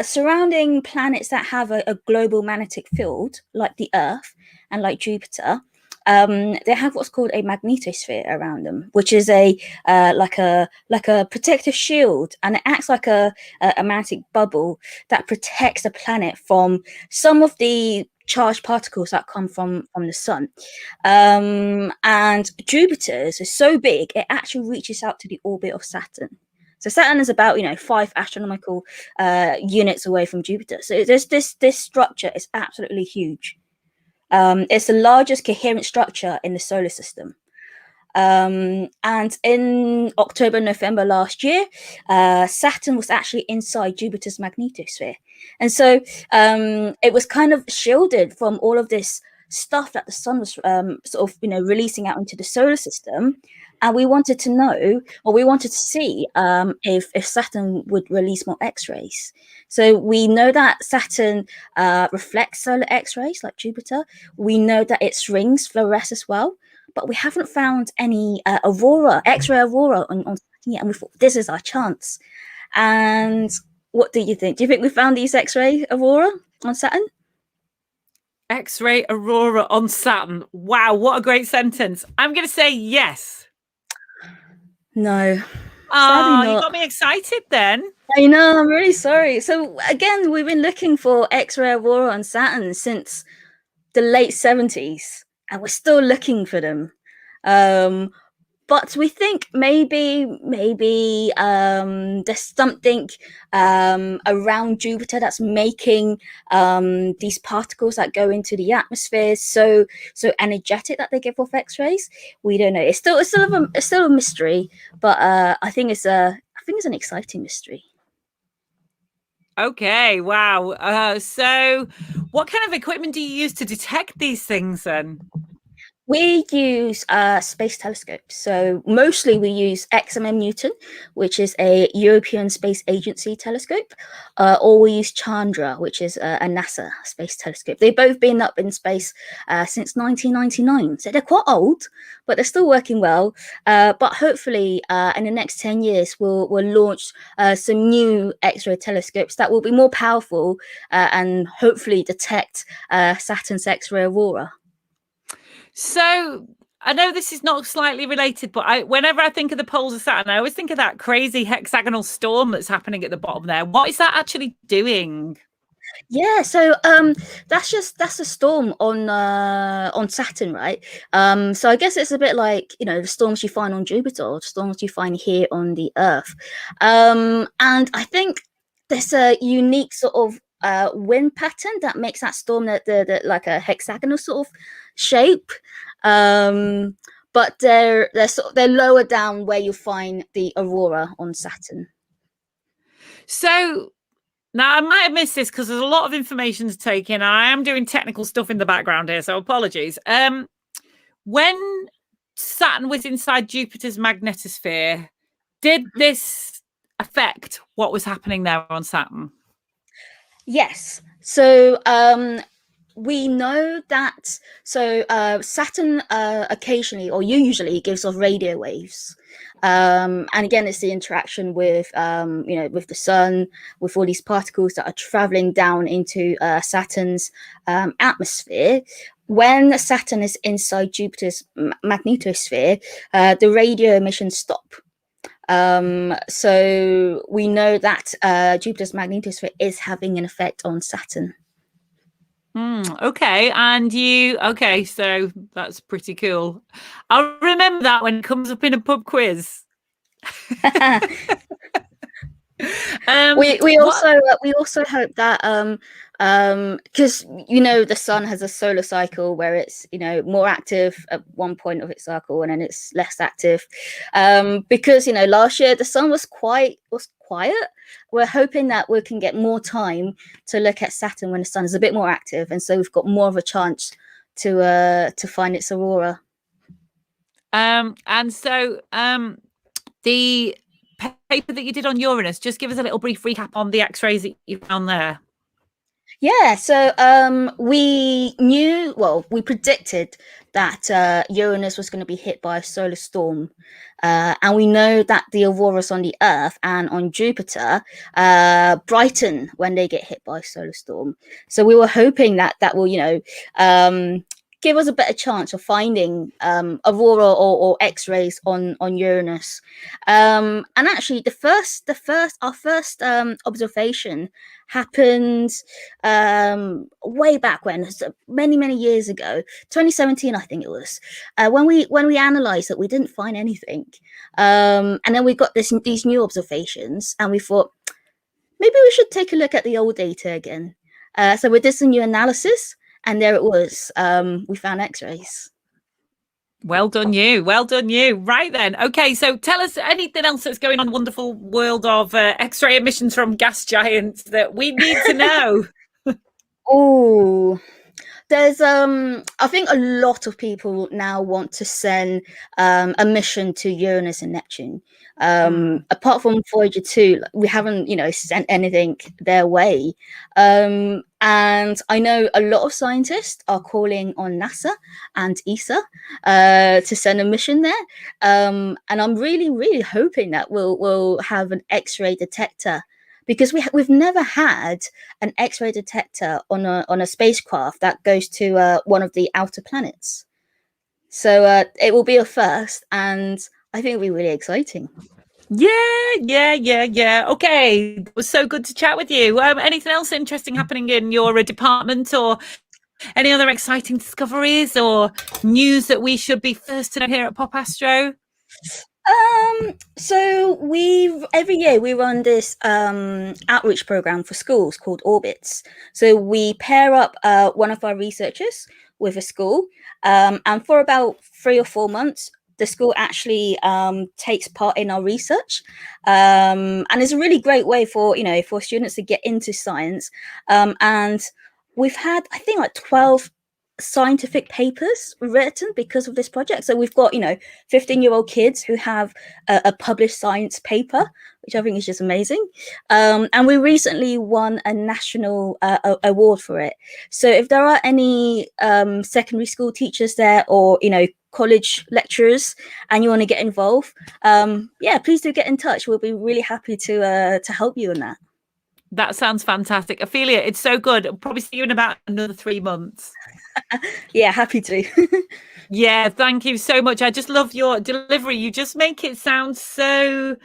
surrounding planets that have a global magnetic field, like the Earth and like Jupiter, they have what's called a magnetosphere around them, which is a like a protective shield, and it acts like a magnetic bubble that protects the planet from some of the charged particles that come from the sun. And Jupiter's is so big it actually reaches out to the orbit of Saturn. So Saturn is about 5 astronomical units away from Jupiter. So there's this structure is absolutely huge. It's the largest coherent structure in the solar system. And in October, November last year, Saturn was actually inside Jupiter's magnetosphere. And so it was kind of shielded from all of this stuff that the sun was sort of, releasing out into the solar system. And we wanted to know, or we wanted to see if Saturn would release more X-rays. So we know that Saturn reflects solar X-rays like Jupiter. We know that its rings fluoresce as well. But we haven't found any aurora, X-ray aurora on Saturn yet. And we thought, this is our chance. And what do you think? Do you think we found these X-ray aurora on Saturn? X-ray aurora on Saturn. Wow, what a great sentence. I'm going to say yes. No. Oh, you got me excited then. I know, I'm really sorry. So again, we've been looking for X-ray aurora on Saturn since the late 70s. And we're still looking for them. But we think maybe there's something around Jupiter that's making these particles that go into the atmosphere so energetic that they give off X-rays. We don't know. It's still a mystery, but I think it's an exciting mystery. Okay, wow. So what kind of equipment do you use to detect these things then? We use space telescopes. So mostly we use XMM Newton, which is a European Space Agency telescope, or we use Chandra, which is a NASA space telescope. They've both been up in space since 1999. So they're quite old, but they're still working well. But hopefully in the next 10 years, we'll launch some new X-ray telescopes that will be more powerful and hopefully detect Saturn's X-ray aurora. So I know this is not slightly related, but whenever I think of the poles of Saturn, I always think of that crazy hexagonal storm that's happening at the bottom there. What is that actually doing? Yeah, so that's a storm on Saturn, right? So I guess it's a bit like the storms you find on Jupiter, or storms you find here on the Earth. And I think there's a unique sort of wind pattern that makes that storm the like a hexagonal sort of shape. But they're lower down where you find the aurora on Saturn. So now I might have missed this because there's a lot of information to take in. I am doing technical stuff in the background here, so apologies. When Saturn was inside Jupiter's magnetosphere, did this affect what was happening there on Saturn? Yes. So we know that Saturn occasionally or usually gives off radio waves. And again, it's the interaction with with the sun, with all these particles that are traveling down into Saturn's atmosphere. When Saturn is inside Jupiter's magnetosphere, the radio emissions stop. So we know that Jupiter's magnetosphere is having an effect on Saturn. Okay, so that's pretty cool. I'll remember that when it comes up in a pub quiz. We also hope that because the sun has a solar cycle where it's more active at one point of its cycle and then it's less active, because last year the sun was quiet. We're hoping that we can get more time to look at Saturn when the sun is a bit more active, and so we've got more of a chance to find its aurora. And so the paper that you did on Uranus, just give us a little brief recap on the X-rays that you found there. Yeah, so we predicted that Uranus was going to be hit by a solar storm. And we know that the auroras on the Earth and on Jupiter brighten when they get hit by a solar storm. So we were hoping that will, give us a better chance of finding aurora or X-rays on Uranus. And actually, our first observation happened way back when, so many years ago, 2017, I think it was, when we analysed that we didn't find anything, and then we got these new observations, and we thought maybe we should take a look at the old data again. So we did some new analysis. And there it was. We found X-rays. Well done, you. Well done, you. Right then. Okay, so tell us anything else that's going on in the wonderful world of X-ray emissions from gas giants that we need to know. Oh, there's I think a lot of people now want to send a mission to Uranus and Neptune. Apart from Voyager 2, we haven't, sent anything their way. And I know a lot of scientists are calling on NASA and ESA to send a mission there. And I'm really hoping that we'll have an X-ray detector, because we've never had an X-ray detector on a spacecraft that goes to one of the outer planets. So it will be a first, and I think it'll be really exciting. Yeah. Okay, it was so good to chat with you. Anything else interesting happening in your department, or any other exciting discoveries or news that we should be first to know here at Pop Astro? So every year we run this outreach program for schools called Orbits. So we pair up one of our researchers with a school, and for about 3 or 4 months, the school actually takes part in our research, and it's a really great way for students to get into science. And we've had, I think, like 12 scientific papers written because of this project. So we've got 15-year-old kids who have a published science paper, which I think is just amazing. And we recently won a national award for it. So if there are any secondary school teachers there, or college lecturers, and you want to get involved, please do get in touch. We'll be really happy to help you in that. That sounds fantastic. Affelia, it's so good. I'll probably see you in about another 3 months. Yeah, happy to. Yeah, thank you so much. I just love your delivery. You just make it sound so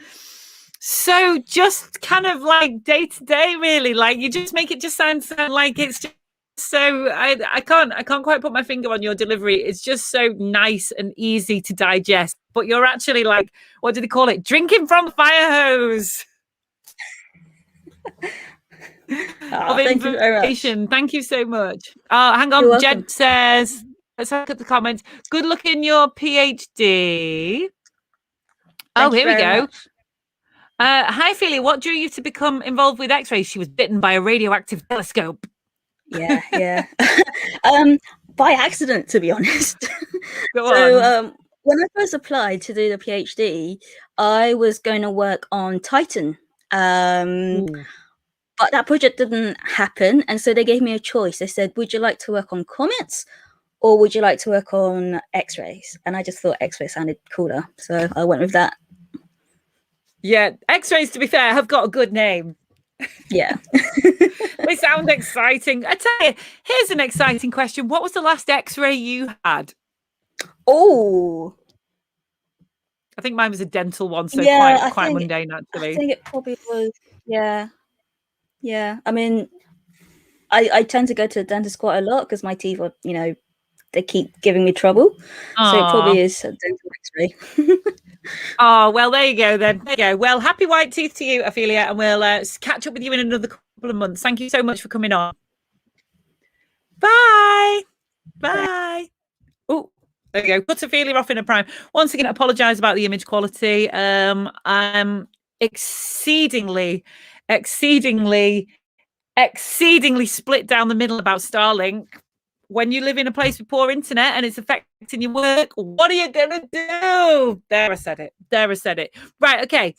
just kind of like day to day, really. Like, you just make it just sound like it's just so I can't quite put my finger on your delivery. It's just so nice and easy to digest. But you're actually, like, what do they call it? Drinking from the fire hose. Of thank you very much. Thank you so much. Hang on. Jed says, let's look at the comments. Good luck in your PhD. Here we go. Hi, Affelia. What drew you to become involved with X-rays? She was bitten by a radioactive telescope. Yeah. By accident, to be honest. Go on. When I first applied to do the PhD, I was going to work on Titan. But that project didn't happen, and so they gave me a choice. They said, would you like to work on comets, or would you like to work on X-rays? And I just thought X-rays sounded cooler, so I went with that. Yeah, X-rays, to be fair, have got a good name. Yeah. They sound exciting. I tell you, here's an exciting question. What was the last X-ray you had? Oh, I think mine was a dental one, so quite mundane, actually. I think it probably was, yeah. I mean, I tend to go to the dentist quite a lot because my teeth are, they keep giving me trouble. Aww. So it probably is a dental X-ray. Oh, well, there you go then. There you go. Well, happy white teeth to you, Affelia, and we'll catch up with you in another couple of months. Thank you so much for coming on. Bye. Oh, there you go. Put Affelia off in a prime. Once again, I apologise about the image quality. I'm exceedingly split down the middle about Starlink. When you live in a place with poor internet and it's affecting your work, what are you gonna do? There, I said it. Right, okay.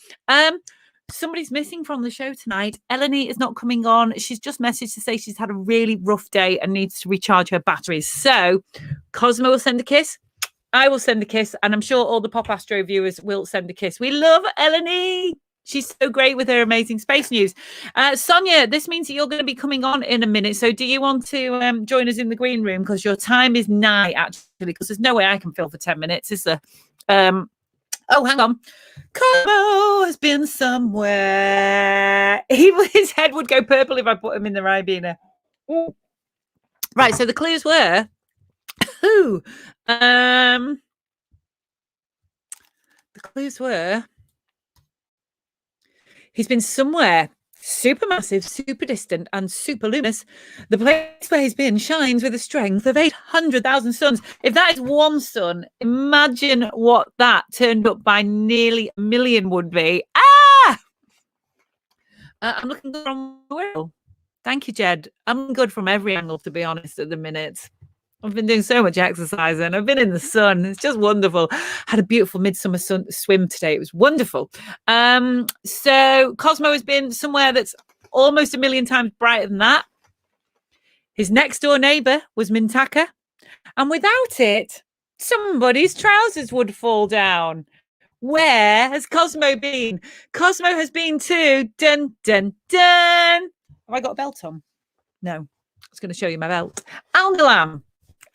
Somebody's missing from the show tonight. Eleni is not coming on. She's just messaged to say she's had a really rough day and needs to recharge her batteries. So Cosmo will send a kiss. I will send a kiss, and I'm sure all the Pop Astro viewers will send a kiss. We love Eleni. She's so great with her amazing space news. Sonia, this means that you're going to be coming on in a minute. So do you want to join us in the green room? Because your time is nigh, actually, because there's no way I can fill for 10 minutes, is there? Oh, hang on. Cosmo has been somewhere. His head would go purple if I put him in the Ribena. Right, so the clues were... the clues were... He's been somewhere supermassive, super distant, and super luminous. The place where he's been shines with a strength of 800,000 suns. If that is one sun, imagine what that turned up by nearly 1 million would be. I'm looking good from the world. Thank you, Jed. I'm good from every angle, to be honest, at the minute. I've been doing so much exercise and I've been in the sun. It's just wonderful. Had a beautiful midsummer swim today. It was wonderful. So Cosmo has been somewhere that's almost 1 million times brighter than that. His next door neighbor was Mintaka. And without it, somebody's trousers would fall down. Where has Cosmo been? Cosmo has been to dun, dun, dun. Have I got a belt on? No. I was going to show you my belt. Alnilam.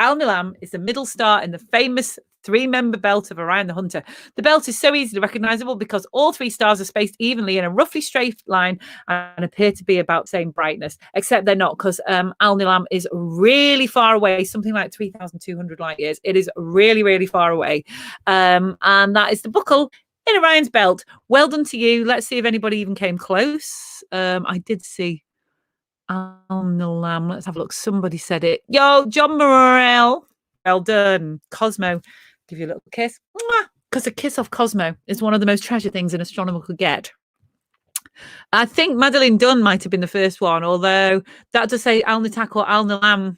Alnilam is the middle star in the famous 3-member belt of Orion the Hunter. The belt is so easily recognizable because all 3 stars are spaced evenly in a roughly straight line and appear to be about the same brightness, except they're not, because Alnilam is really far away, something like 3,200 light years. It is really, really far away. And that is the buckle in Orion's belt. Well done to you. Let's see if anybody even came close. I did see Alnilam. Let's have a look. Somebody said it. Yo, John Morrell. Well done. Cosmo, give you a little kiss. Because a kiss off Cosmo is one of the most treasured things an astronomer could get. I think Madeline Dunn might have been the first one, although that does say Alnitak or Alnilam.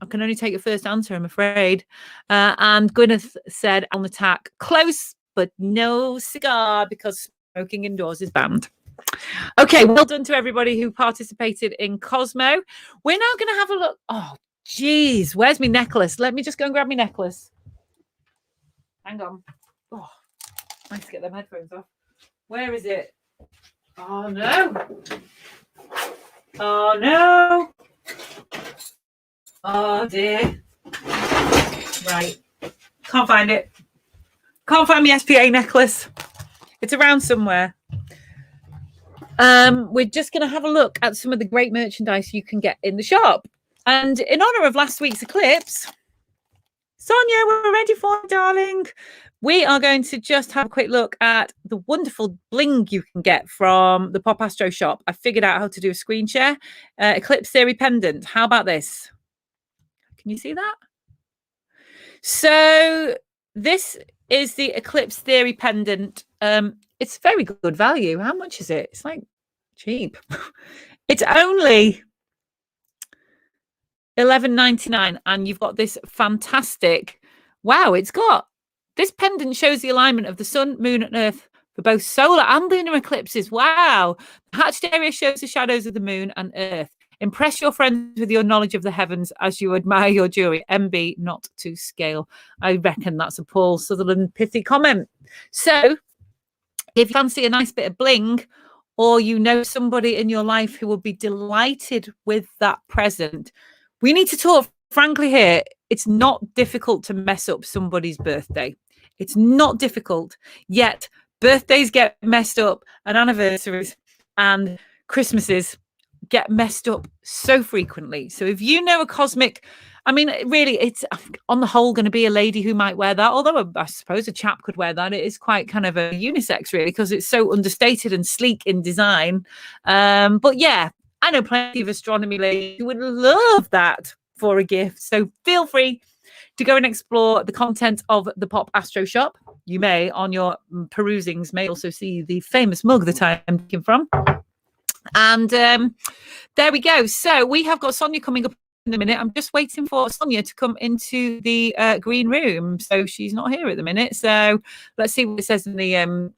I can only take your first answer, I'm afraid. And Gwyneth said Alnitak. Close, but no cigar because smoking indoors is banned. Okay, well done to everybody who participated in Cosmo. We're now going to have a look. Oh, geez, where's my necklace? Let me just go and grab my necklace. Hang on. Oh, nice to get them headphones off. Where is it? Oh, no. Oh, no. Oh, dear. Right. Can't find it. Can't find my SPA necklace. It's around somewhere. We're just going to have a look at some of the great merchandise you can get in the shop. And in honor of last week's eclipse, Sonia, we're ready for it, darling. We are going to just have a quick look at the wonderful bling you can get from the Pop Astro shop. I figured out how to do a screen share. Eclipse Theory Pendant. How about this? Can you see that? So this is the Eclipse Theory Pendant. It's very good value. How much is it? It's like cheap. It's only $11.99, and you've got this fantastic. Wow, it's got this pendant shows the alignment of the sun, moon, and earth for both solar and lunar eclipses. Wow, the hatched area shows the shadows of the moon and earth. Impress your friends with your knowledge of the heavens as you admire your jewelry. MB, not to scale. I reckon that's a Paul Sutherland pithy comment. So if you fancy a nice bit of bling, or you know somebody in your life who will be delighted with that present, we need to talk frankly here. It's not difficult to mess up somebody's birthday. It's not difficult, yet birthdays get messed up and anniversaries and Christmases get messed up so frequently. So if you know a cosmic, I mean, really, it's on the whole going to be a lady who might wear that, although I suppose a chap could wear that. It is quite kind of a unisex, really, because it's so understated and sleek in design. But yeah, I know plenty of astronomy ladies who would love that for a gift. So feel free to go and explore the content of the Pop Astro shop. You may, on your perusings, may also see the famous mug that I am taking from. And there we go. So we have got Sonia coming up in a minute. I'm just waiting for Sonia to come into the green room. So she's not here at the minute. So let's see what it says in the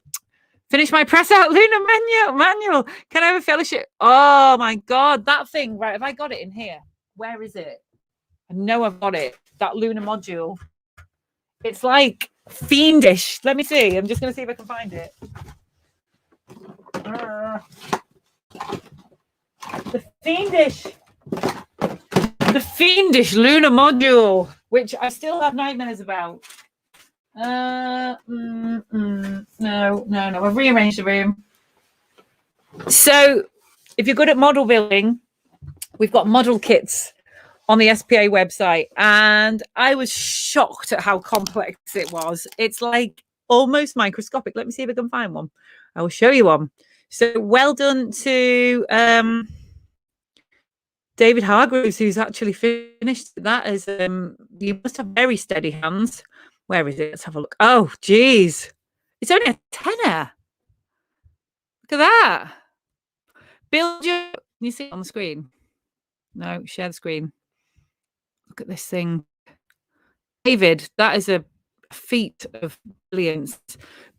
finish my press out lunar manual. Can I have a fellowship? Oh my God, that thing. Right, have I got it in here? Where is it? I know I've got it. That lunar module. It's like fiendish. Let me see. I'm just going to see if I can find it. The fiendish lunar module, which I still have nightmares about. No. I've rearranged the room. So, if you're good at model building, we've got model kits on the SPA website, and I was shocked at how complex it was. It's like almost microscopic. Let me see if I can find one. I will show you one. So, well done to David Hargreaves, who's actually finished that. As you must have very steady hands. Where is it? Let's have a look. Oh, geez. It's only a tenner. Look at that. Build your... Can you see it on the screen? No, share the screen. Look at this thing. David, that is a feat of brilliance.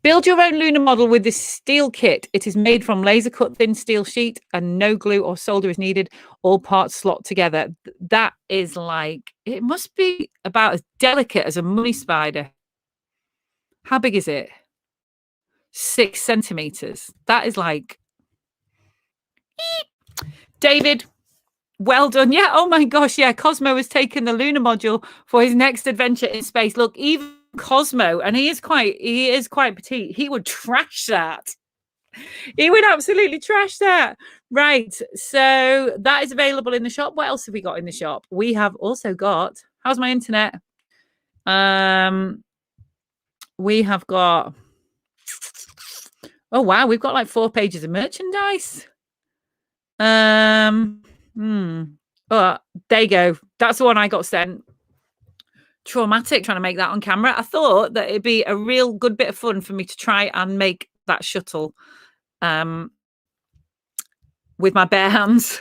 Build your own lunar model with this steel kit. It is made from laser cut thin steel sheet and no glue or solder is needed. All parts slot together. That is like, it must be about as delicate as a money spider. How big is it? 6 centimeters. That is like, David, well done. Yeah. Oh my gosh. Yeah. Cosmo has taken the lunar module for his next adventure in space. Look, even Cosmo, and he is quite petite. He would trash that. He would absolutely trash that. Right. So that is available in the shop. What else have we got in the shop? We have also got, how's my internet? We have got, oh wow, we've got like 4 pages of merchandise. Oh, there you go. That's the one I got sent. Traumatic trying to make that on camera. I thought that it'd be a real good bit of fun for me to try and make that shuttle with my bare hands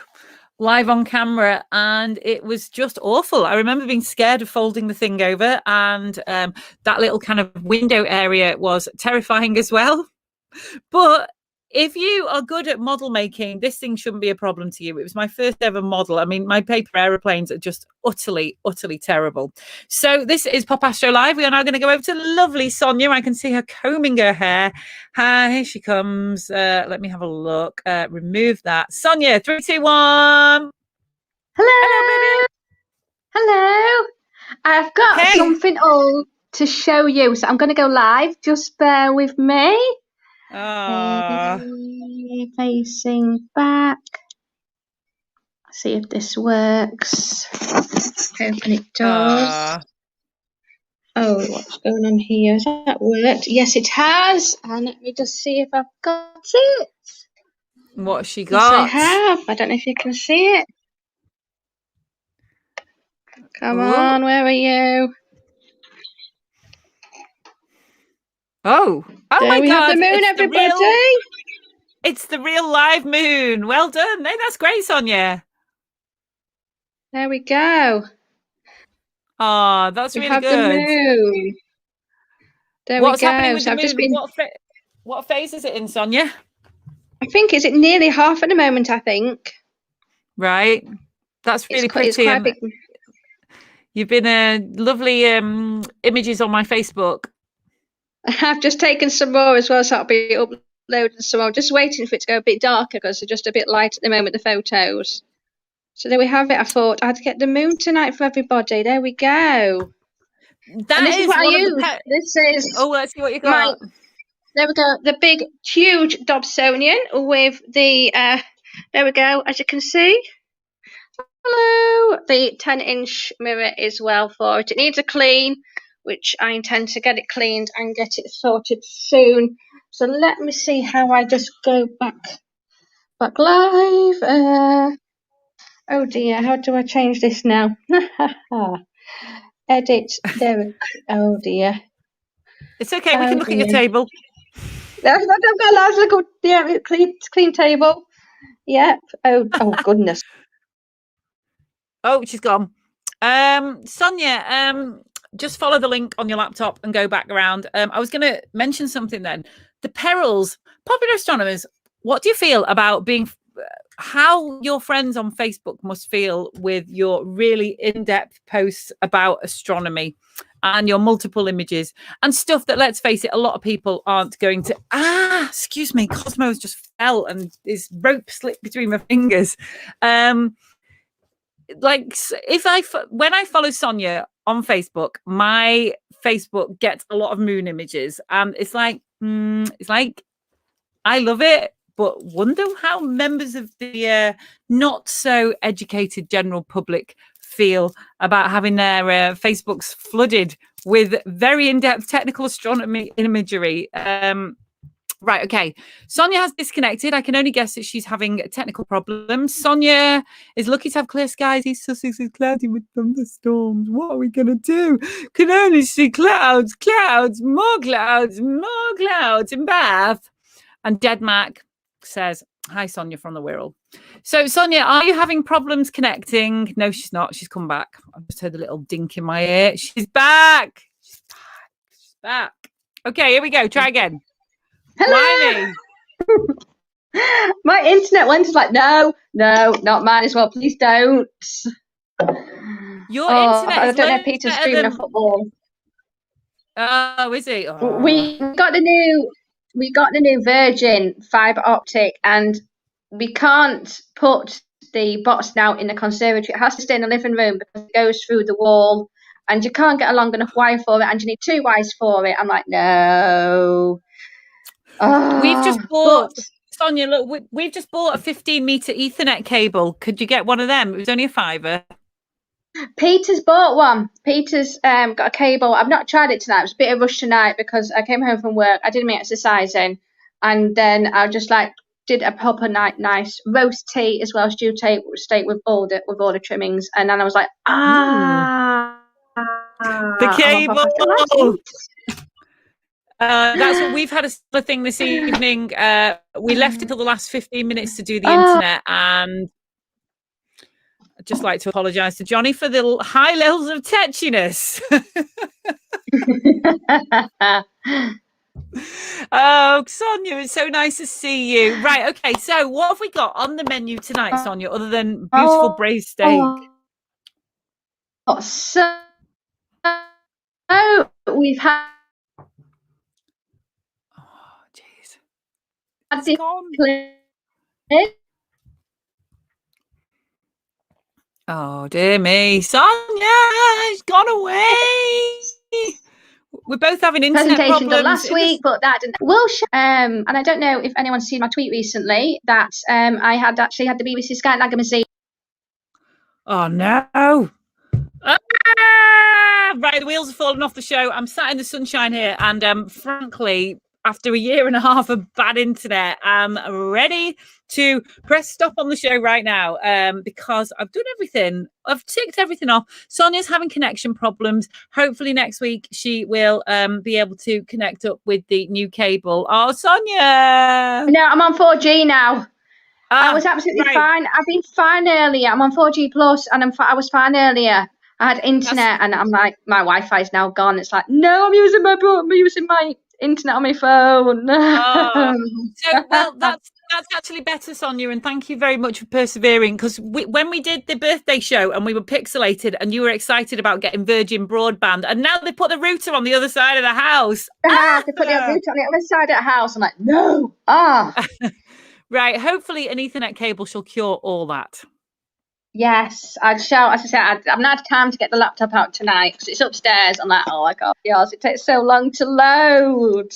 live on camera, and it was just awful. I remember being scared of folding the thing over, and that little kind of window area was terrifying as well. But if you are good at model making, this thing shouldn't be a problem to you. It was my first ever model. I mean, my paper aeroplanes are just utterly terrible. So this is Pop Astro Live. We are now going to go over to lovely Sonia. I can see her combing her hair. Hi, here she comes. Let me have a look. Remove that. Sonia, 3, 2, 1. Hello, baby. Hello. I've got something all to show you. So I'm going to go live. Just bear with me. Facing back. See if this works. Hoping it does. Oh, what's going on here? Has that worked? Yes, it has. And let me just see if I've got it. What she got? Yes, I have. I don't know if you can see it. Come on, where are you? Oh there my we God. Have the moon, everybody. It's the real live moon. Well done. Hey, that's great, Sonia. There we go. Oh, that's really good. We have the moon. There What's we go. happening with so the I've moon? just been... What phase is it in, Sonia? I think is it nearly half at the moment, I think. Right. That's really pretty. It's quite big. You've been lovely images on my Facebook. I've just taken some more as well, so I'll be uploading some more. Just waiting for it to go a bit darker because they're just a bit light at the moment, the photos. So there we have it. I thought I'd get the moon tonight for everybody. There we go. This is what I use. This is... Oh, let's see what you got. There we go. The big, huge Dobsonian with the... there we go, as you can see. Hello. The 10-inch mirror as well for it. It needs a clean, which I intend to get it cleaned and get it sorted soon. So let me see how I just go back live. Oh dear, how do I change this now? Edit. There. Oh dear. It's okay. We can look at your table. I've got a large little clean table. Yep. Oh goodness. Oh, she's gone. Sonia, just follow the link on your laptop and go back around. I was going to mention something then. The perils. Popular astronomers, what do you feel about how your friends on Facebook must feel with your really in-depth posts about astronomy? and your multiple images and stuff that, let's face it, a lot of people aren't going to. Excuse me, Cosmo's just fell and his rope slipped between my fingers. Like when I follow Sonia on Facebook, my Facebook gets a lot of moon images, and it's like I love it, but wonder how members of the not so educated general public feel about having their Facebooks flooded with very in-depth technical astronomy imagery. Right, okay. Sonia has disconnected. I can only guess that she's having technical problems. Sonia is lucky to have clear skies. East Sussex is cloudy with thunderstorms. What are we going to do? Can only see clouds, more clouds in Bath. And Dead Mac says, hi, Sonia from the Wirral. So, Sonia, are you having problems connecting? No, she's not. She's come back. I've just heard a little dink in my ear. She's back. She's back. Okay, here we go. Try again. Hello. My internet went like, no, not mine as well. Please don't. Your internet. I don't know. Peter's streaming a football. Oh, is it? Oh. We got the new Virgin fibre optic, and we can't put the box now in the conservatory. It has to stay in the living room because it goes through the wall, and you can't get a long enough wire for it, and you need 2 wires for it. I'm like, no. We've just bought, Sonia, look, we've just bought a 15-meter Ethernet cable. Could you get one of them? It was only £5. Peter's bought one. Peter's got a cable. I've not tried it tonight. It was a bit of a rush tonight because I came home from work. I did my exercising, and then I just did a proper nice roast tea as well, stew steak with all the trimmings, and then I was like, the cable. That's what we've had a similar thing this evening. We left until the last 15 minutes to do the internet, and I'd just like to apologise to Johnny for the high levels of tetchiness. Oh, Sonia, it's so nice to see you. Right, okay, so what have we got on the menu tonight, Sonia, other than beautiful braised steak? So we've had. It's gone. Oh dear me, Sonia's gone away. We're both having internet presentation problems last week, but that didn't. And I don't know if anyone's seen my tweet recently that I had actually had the BBC Sky magazine. Oh no! Right, the wheels are falling off the show. I'm sat in the sunshine here, and frankly, after a year and a half of bad internet, I'm ready to press stop on the show right now because I've done everything. I've ticked everything off. Sonia's having connection problems. Hopefully next week she will be able to connect up with the new cable. Oh, Sonia! No, I'm on 4G now. I was absolutely fine. I've been fine earlier. I'm on 4G plus, and I was fine earlier. I had internet, and I'm like, my Wi-Fi is now gone. It's like, no, I'm using my internet on my phone. So, well, that's actually better, Sonia, and thank you very much for persevering, because when we did the birthday show and we were pixelated and you were excited about getting Virgin broadband, and now they put the router on the other side of the house. They put the router on the other side of the house. I'm like, no. Right, hopefully an Ethernet cable shall cure all that. Yes, I'd shout. As I said, I've not had time to get the laptop out tonight because it's upstairs. I'm like, oh my god, yours! It takes so long to load.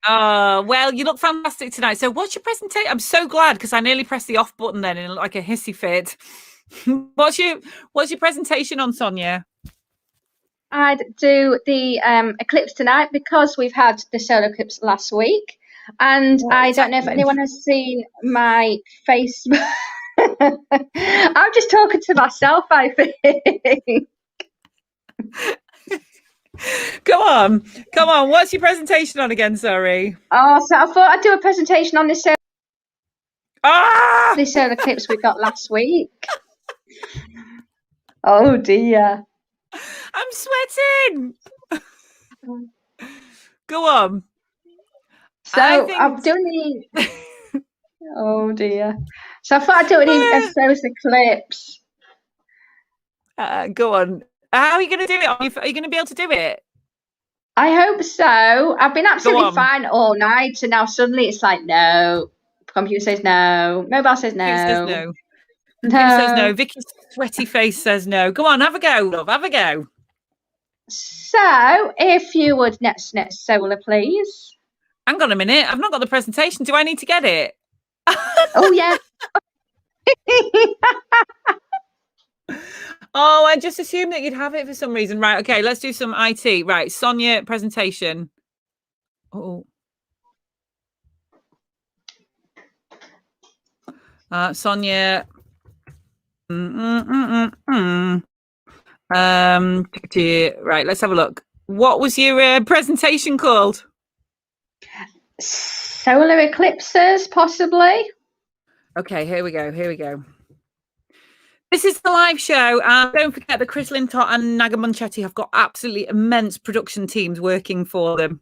Well, you look fantastic tonight. So, what's your presentation? I'm so glad because I nearly pressed the off button then in like a hissy fit. What's your presentation on, Sonia? I'd do the eclipse tonight because we've had the solar eclipse last week, and I don't know if anyone has seen my face. I'm just talking to myself, I think. Come on. What's your presentation on again? Sorry. Oh, so I thought I'd do a presentation on this solar eclipse we got last week. Oh dear. I'm sweating. Go on. So I'm doing the. Oh dear. So I thought I'd do an solar eclipse. Go on. How are you going to do it? Are you going to be able to do it? I hope so. I've been Go absolutely on. fine all night, and now suddenly it's like, no. Computer says no. Mobile says no. Computer says no. Computer says no. Vicky's sweaty face says no. Go on, have a go, love. Have a go. So, if you would next Solar, please. Hang on a minute. I've not got the presentation. Do I need to get it? Oh, yeah. Oh, I just assumed that you'd have it for some reason. Right. Okay. Let's do some IT. Right. Sonia, presentation. Oh. Sonia. Right. Let's have a look. What was your presentation called? Solar eclipses, possibly. Okay. Here we go. Here we go. This is the live show. Don't forget that Chris Lintott and Naga Munchetti have got absolutely immense production teams working for them.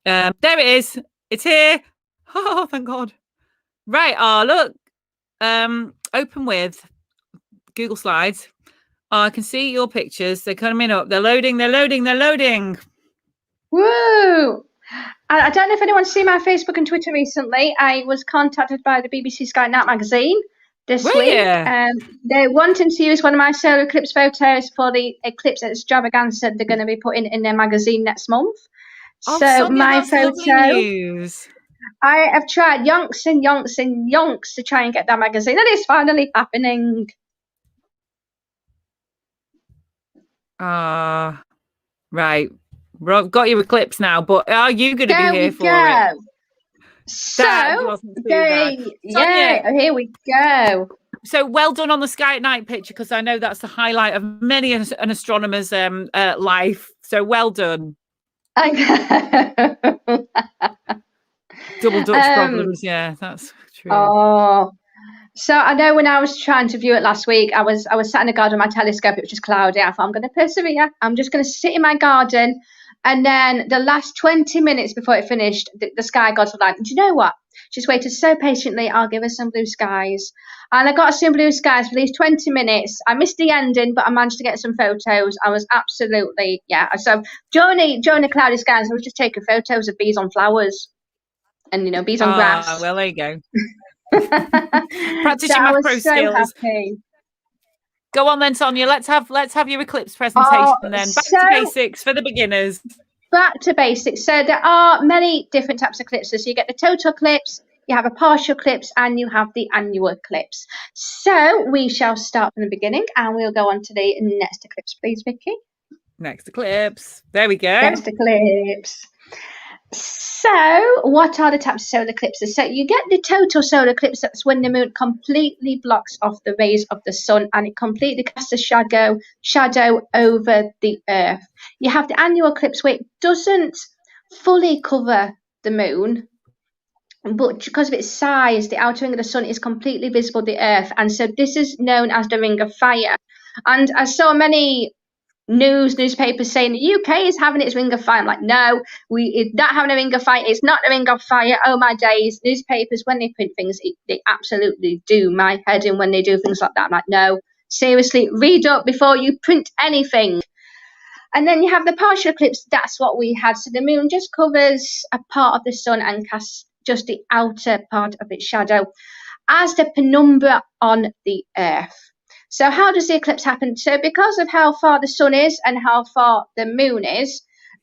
There it is. It's here. Oh, thank God. Right. Oh, look. Open with Google Slides. Oh, I can see your pictures. They're coming up. They're loading. They're loading. They're loading. Woo! I don't know if anyone's seen my Facebook and Twitter recently. I was contacted by the BBC Sky Night magazine this week. They're wanting to use one of my solar eclipse photos for the eclipse extravaganza they're going to be putting in their magazine next month. Oh, so Sonia, my that's photo. Lovely news. I have tried yonks and yonks and yonks to try and get that magazine, and it's finally happening. Right. I've got your eclipse now, but are you going to be here for it? So, here we go. So well done on the sky at night picture, because I know that's the highlight of many an astronomer's life. So well done. Double Dutch problems, yeah, that's true. Oh, so I know when I was trying to view it last week, I was sat in the garden with my telescope. It was just cloudy. I thought, I'm going to persevere. I'm just going to sit in my garden. And then the last 20 minutes before it finished, the sky gods were like, do you know what? She's waited so patiently. I'll give her some blue skies. And I got some blue skies for these 20 minutes. I missed the ending, but I managed to get some photos. I was absolutely, yeah. So during the cloudy skies, I was just taking photos of bees on flowers and, bees on grass. Well, there you go. Practice your macro skills. Happy. Go on then, Sonia. Let's have your eclipse presentation then. Back to basics for the beginners. Back to basics. So there are many different types of eclipses. So you get the total eclipse, you have a partial eclipse, and you have the annual eclipse. So we shall start from the beginning, and we'll go on to the next eclipse, please, Vicky. Next eclipse. There we go. Next eclipse. So, what are the types of solar eclipses? So, you get the total solar eclipse. That's when the moon completely blocks off the rays of the sun and it completely casts a shadow over the Earth. You have the annual eclipse where it doesn't fully cover the moon, but because of its size, the outer ring of the sun is completely visible to the Earth. And so, this is known as the Ring of Fire. And I saw many newspapers saying the UK is having its Ring of Fire. I'm like, no, it's not having a Ring of Fire. It's not a Ring of Fire. Oh my days. Newspapers, when they print things, they absolutely do my head in when they do things like that. I'm like, no, seriously, read up before you print anything. And then you have the partial eclipse. That's what we had. So the moon just covers a part of the sun and casts just the outer part of its shadow as the penumbra on the Earth. So how does the eclipse happen? So because of how far the sun is and how far the moon is,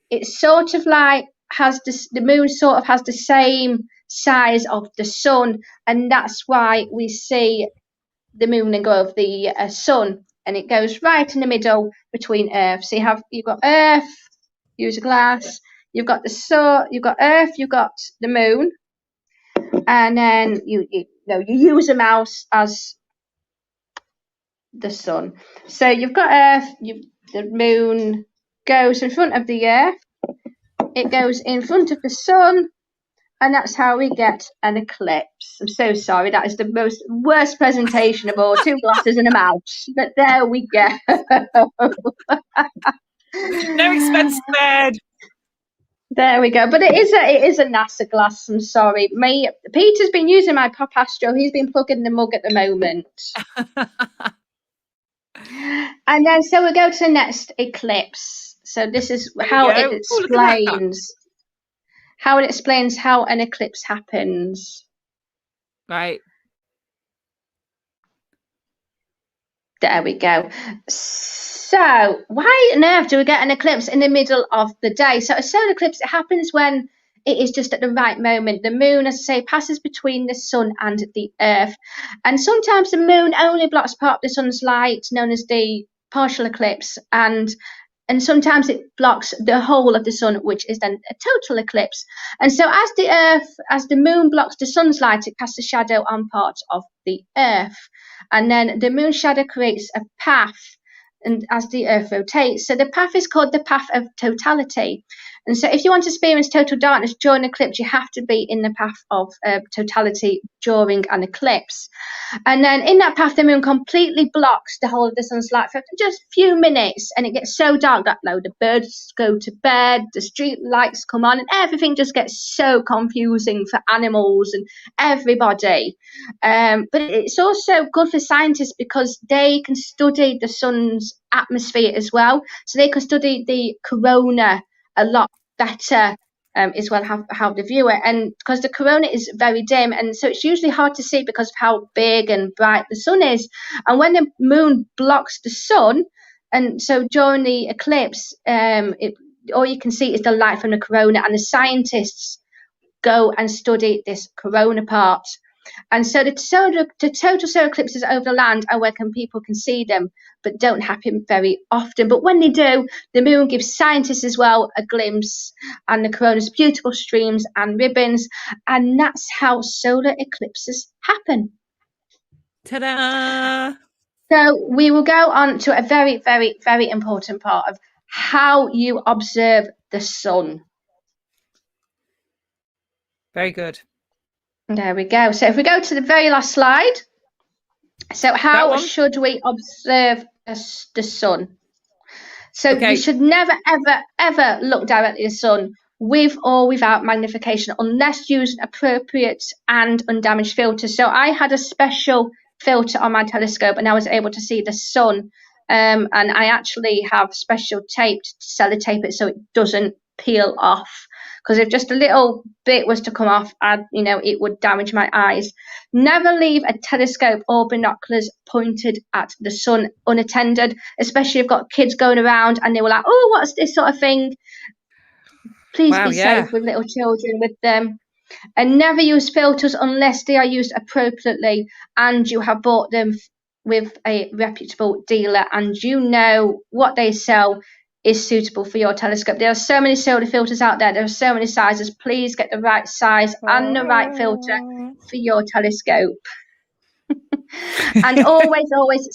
it's sort of like the moon sort of has the same size of the sun, and that's why we see the moon and go over the sun, and it goes right in the middle between Earth. So you've got Earth, use a glass, you've got the sun, you've got Earth, you've got the moon, and then you use a mouse as the sun. So you've got Earth, the moon goes in front of the Earth, it goes in front of the sun, and that's how we get an eclipse. I'm so sorry, that is the worst presentation of all, 2 glasses and a mouse, but there we go. No expense spared. There we go. But it is a NASA glass. I'm sorry. Peter's been using my Pop Astro. He's been plugging the mug at the moment. And then, so we go to the next eclipse. So this is how it explains how an eclipse happens. Right. There we go. So why on earth do we get an eclipse in the middle of the day? So a solar eclipse, it happens when it is just at the right moment. The moon, as I say, passes between the sun and the earth. And sometimes the moon only blocks part of the sun's light, known as the partial eclipse. And sometimes it blocks the whole of the sun, which is then a total eclipse. And so as the moon blocks the sun's light, it casts a shadow on part of the earth. And then the moon shadow creates a path, and as the earth rotates. So the path is called the path of totality. And so if you want to experience total darkness during an eclipse, you have to be in the path of totality during an eclipse. And then in that path, the moon completely blocks the whole of the sun's light for just a few minutes. And it gets so dark that the birds go to bed, the street lights come on, and everything just gets so confusing for animals and everybody. But it's also good for scientists because they can study the sun's atmosphere as well. So they can study the corona a lot better as well, how they view it. And because the corona is very dim, and so it's usually hard to see because of how big and bright the sun is. And when the moon blocks the sun, and so during the eclipse, all you can see is the light from the corona, and the scientists go and study this corona part. And so the total solar eclipses over the land are where people can see them, but don't happen very often. But when they do, the moon gives scientists as well a glimpse, and the corona's beautiful streams and ribbons, and that's how solar eclipses happen. Ta-da! So we will go on to a very, very, very important part of how you observe the sun. Very good. There we go. So if we go to the very last slide. So how should we observe the sun? So you should never, ever, ever look directly at the sun with or without magnification unless you use an appropriate and undamaged filter. So I had a special filter on my telescope and I was able to see the sun. And I actually have special tape to sellotape it so it doesn't peel off. Because if just a little bit was to come off, it would damage my eyes. Never leave a telescope or binoculars pointed at the sun unattended, especially if you've got kids going around and they were like, oh, what's this sort of thing? Please be safe with little children with them. And never use filters unless they are used appropriately and you have bought them with a reputable dealer and you know what they sell is suitable for your telescope. There are so many solar filters out there. There are so many sizes. Please get the right size and the right filter for your telescope. And always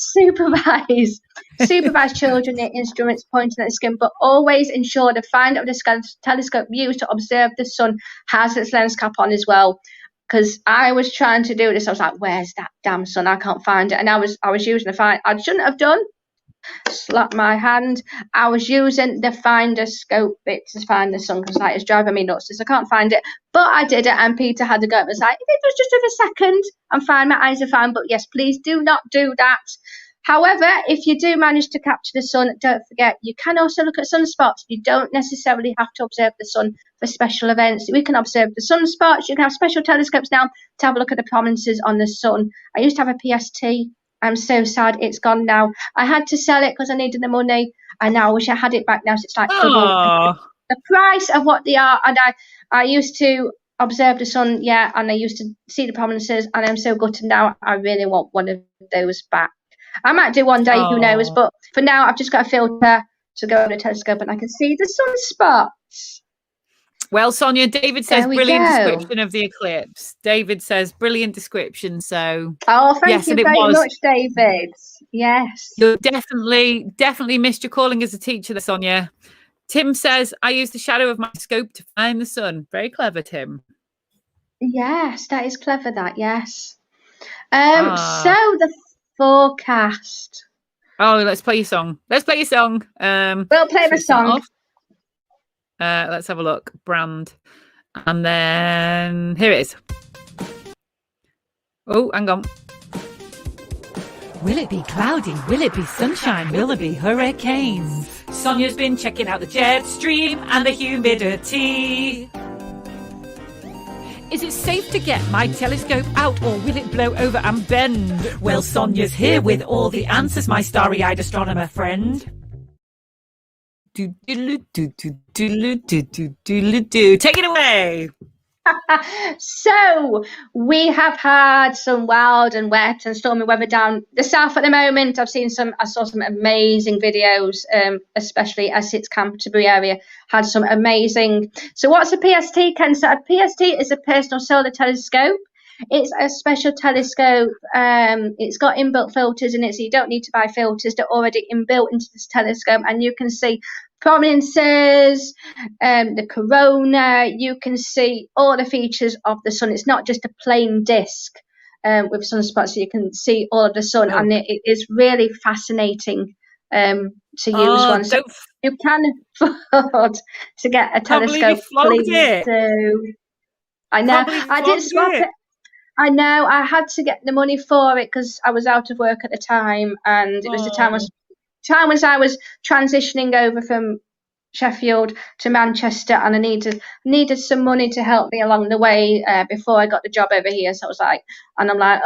supervise children in instruments pointing at the skin, but always ensure the finder of the telescope used to observe the sun has its lens cap on as well. Because I was trying to do this, I was like, "Where's that damn sun? I can't find it." And I was using the finder. I shouldn't have done. Slap my hand. I was using the finder scope bit to find the sun because it's driving me nuts. So I can't find it, but I did it. And Peter had to go. It was like, if it was just over a second, I'm fine. My eyes are fine. But yes, please do not do that. However, if you do manage to capture the sun, don't forget you can also look at sunspots. You don't necessarily have to observe the sun for special events. We can observe the sunspots. You can have special telescopes now to have a look at the prominences on the sun. I used to have a PST. I'm so sad it's gone now. I had to sell it because I needed the money. I now wish I had it back now. So it's like double the price of what they are. And I used to observe the sun, and I used to see the prominences, and I'm so gutted now. I really want one of those back. I might do one day, who knows? But for now, I've just got a filter to go on the telescope and I can see the sunspots. Well, Sonia, David says brilliant description of the eclipse. David says brilliant description. So, thank you very much, David. Yes, you definitely missed your calling as a teacher, there, Sonia. Tim says I use the shadow of my scope to find the sun. Very clever, Tim. Yes, that is clever. That So the forecast. Oh, let's play your song. We'll play the song. Let's have a look. Brand. And then here it is. Oh, hang on. Will it be cloudy? Will it be sunshine? Will there be hurricanes? Sonia's been checking out the jet stream and the humidity. Is it safe to get my telescope out, or will it blow over and bend? Well, Sonia's here with all the answers, my starry-eyed astronomer friend. Take it away. So we have had some wild and wet and stormy weather down the south at the moment. I saw some amazing videos, especially Essex, Canterbury area had some amazing. So what's a PST, Ken? So a PST is a personal solar telescope. It's a special telescope. It's got inbuilt filters in it, so you don't need to buy filters. They're already inbuilt into this telescope, and you can see prominences, the corona. You can see all the features of the sun. It's not just a plain disc with sunspots. So you can see all of the sun, and it is really fascinating to use one. So you can afford to get a telescope. Please do. I know. I did swap it. I know. I had to get the money for it because I was out of work at the time, and it was the time when I was transitioning over from Sheffield to Manchester, and I needed some money to help me along the way before I got the job over here. So I was like, and I'm like,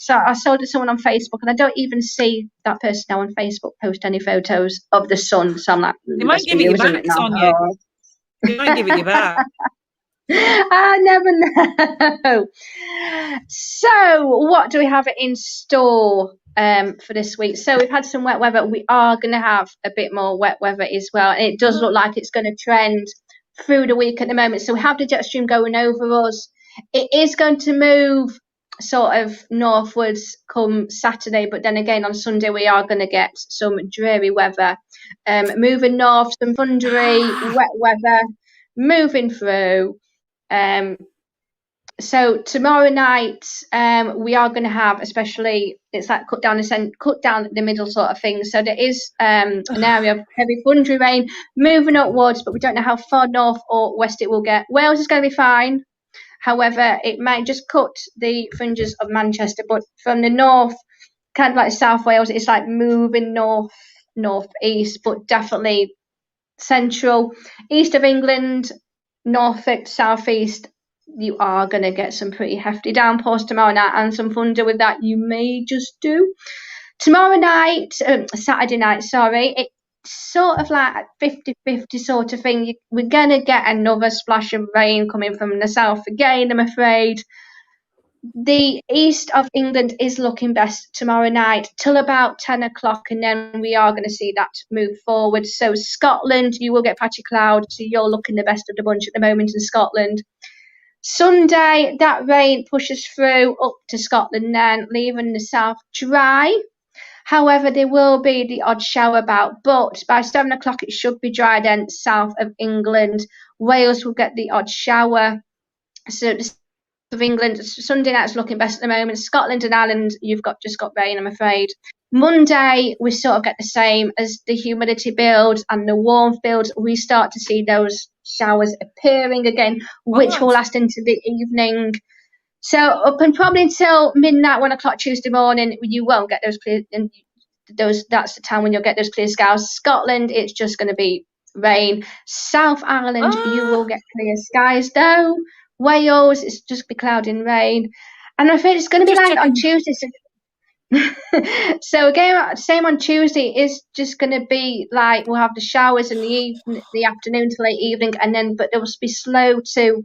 so I sold it to someone on Facebook, and I don't even see that person now on Facebook post any photos of the sun. So I'm like, they might give it you back, Sonia. They might give it you back. I never know. So what do we have in store for this week? So we've had some wet weather. We are going to have a bit more wet weather as well. And it does look like it's going to trend through the week at the moment. So we have the jet stream going over us. It is going to move sort of northwards come Saturday, but then again on Sunday we are going to get some dreary weather. Moving north, some thundery, wet weather moving through. So tomorrow night we are going to have, especially it's like cut down the middle sort of thing. So there is an area of heavy thundery rain moving upwards, but we don't know how far north or west it will get. Wales is going to be fine. However, it might just cut the fringes of Manchester, but from the north, kind of like South Wales, it's like moving northeast, but definitely central, east of England, norfolk, southeast, you are going to get some pretty hefty downpours tomorrow night, and some thunder with that you may just do. Saturday night, it's sort of like a 50-50 sort of thing. We're going to get another splash of rain coming from the south again, I'm afraid. The east of England is looking best tomorrow night till about 10 o'clock, and then we are going to see that move forward. So Scotland, you will get patchy cloud, so you're looking the best of the bunch at the moment in Scotland. Sunday, that rain pushes through up to Scotland then, leaving the south dry. However, there will be the odd shower about, but by 7 o'clock it should be dry then south of England. Wales will get the odd shower. So the of England, Sunday night's looking best at the moment. Scotland and Ireland, you've just got rain, I'm afraid. Monday, we sort of get the same as the humidity builds and the warmth builds. We start to see those showers appearing again, which will last into the evening. So up and probably until midnight, 1 o'clock Tuesday morning, you won't get those clear. That's the time when you'll get those clear skies. Scotland, it's just going to be rain. South Ireland, you will get clear skies though. Wales, it's just be cloud and rain. And I'm afraid it's going to be like on Tuesday. So again, same on Tuesday, is just going to be like we'll have the showers in the afternoon to late evening, but it will be slow to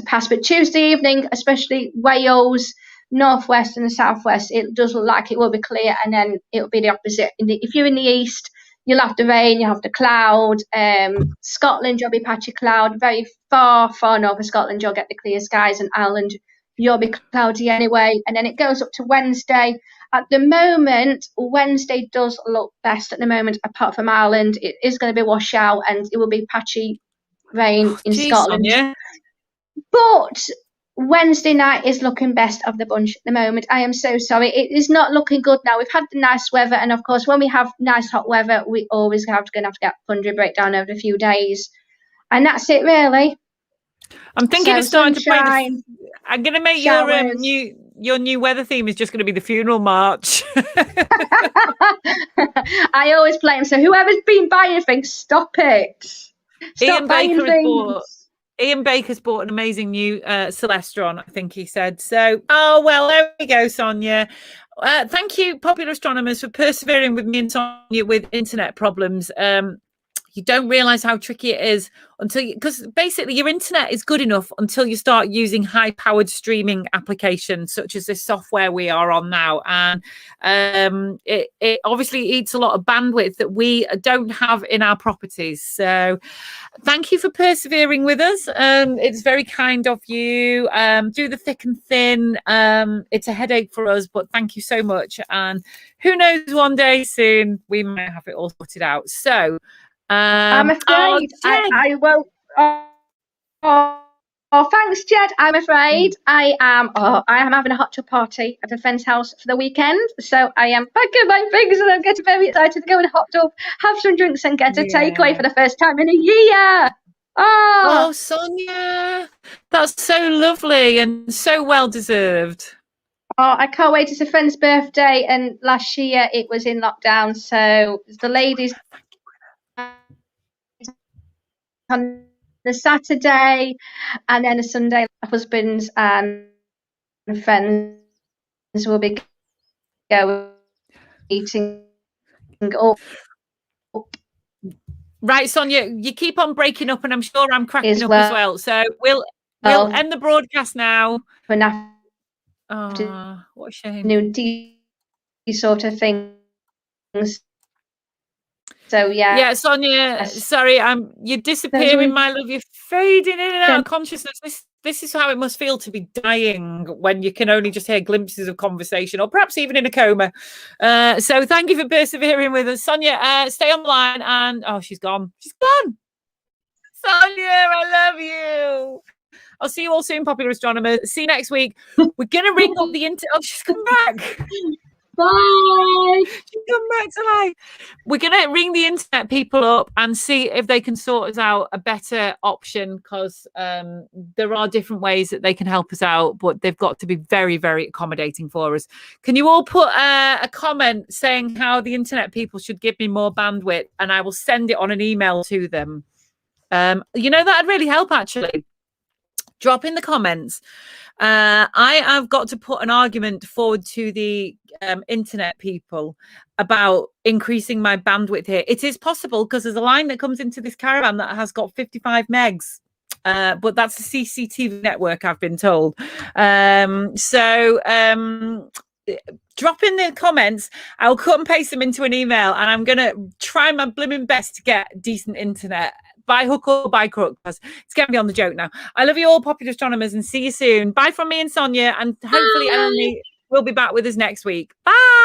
pass. But Tuesday evening, especially Wales, northwest and the southwest, it does look like it will be clear, and then it will be the opposite. If you're in the east, you'll have the rain, you'll have the cloud. Scotland, you'll be patchy cloud. Very far north of Scotland, you'll get the clear skies, and Ireland, you'll be cloudy anyway. And then it goes up to Wednesday. At the moment, Wednesday does look best at the moment, apart from Ireland. It is going to be wash out, and it will be patchy rain in Scotland. Sonia. But Wednesday night is looking best of the bunch at the moment. I am so sorry. It is not looking good now. We've had the nice weather, and of course, when we have nice hot weather, we always going to have to get thundery breakdown over a few days. And that's it, really. I'm thinking of starting to play. I'm going to make your your new weather theme is just going to be the funeral march. I always blame. So whoever's been buying things, stop it. Stop buying things. Ian Baker's bought an amazing new Celestron, I think he said. So, oh, well, there we go, Sonia. Thank you, popular astronomers, for persevering with me and Sonia with internet problems. You don't realize how tricky it is because basically your internet is good enough until you start using high-powered streaming applications such as this software we are on now, and it obviously eats a lot of bandwidth that we don't have in our properties. So thank you for persevering with us. It's very kind of you. Through the thick and thin, it's a headache for us, but thank you so much. And who knows, one day soon we might have it all sorted out. So I'm afraid I won't. Thanks, Jed. I'm afraid I am having a hot tub party at a friend's house for the weekend. So I am packing my things and I'm getting very excited to go in a hot tub, have some drinks and get a takeaway for the first time in a year. Oh, Sonia, that's so lovely and so well deserved. Oh, I can't wait. It's a friend's birthday, and last year it was in lockdown. So the ladies on the Saturday, and then a Sunday, husbands and friends will be going eating up. Right, Sonia, you keep on breaking up, and I'm sure I'm cracking up as well. So we'll end the broadcast now. Oh, what a shame. New sort of things. So yeah, Sonia, sorry, you're disappearing, my love. You're fading in and out of consciousness. This is how it must feel to be dying when you can only just hear glimpses of conversation, or perhaps even in a coma. So thank you for persevering with us, Sonia. Stay on the line, and she's gone. She's gone. Sonia, I love you. I'll see you all soon, popular astronomers. See you next week. We're gonna ring up the she's come back. Bye. She's come back to life. We're going to ring the internet people up and see if they can sort us out a better option, because there are different ways that they can help us out, but they've got to be very, very accommodating for us. Can you all put a comment saying how the internet people should give me more bandwidth, and I will send it on an email to them? That'd really help, actually. Drop in the comments. I have got to put an argument forward to the internet people about increasing my bandwidth here. It is possible because there's a line that comes into this caravan that has got 55 megs. But that's a CCTV network, I've been told. Drop in the comments. I'll cut and paste them into an email, and I'm going to try my blooming best to get decent internet. By hook or by crook, because it's getting me on the joke now. I love you all, popular astronomers, and see you soon. Bye from me and Sonia, and hopefully Eleni will be back with us next week. Bye.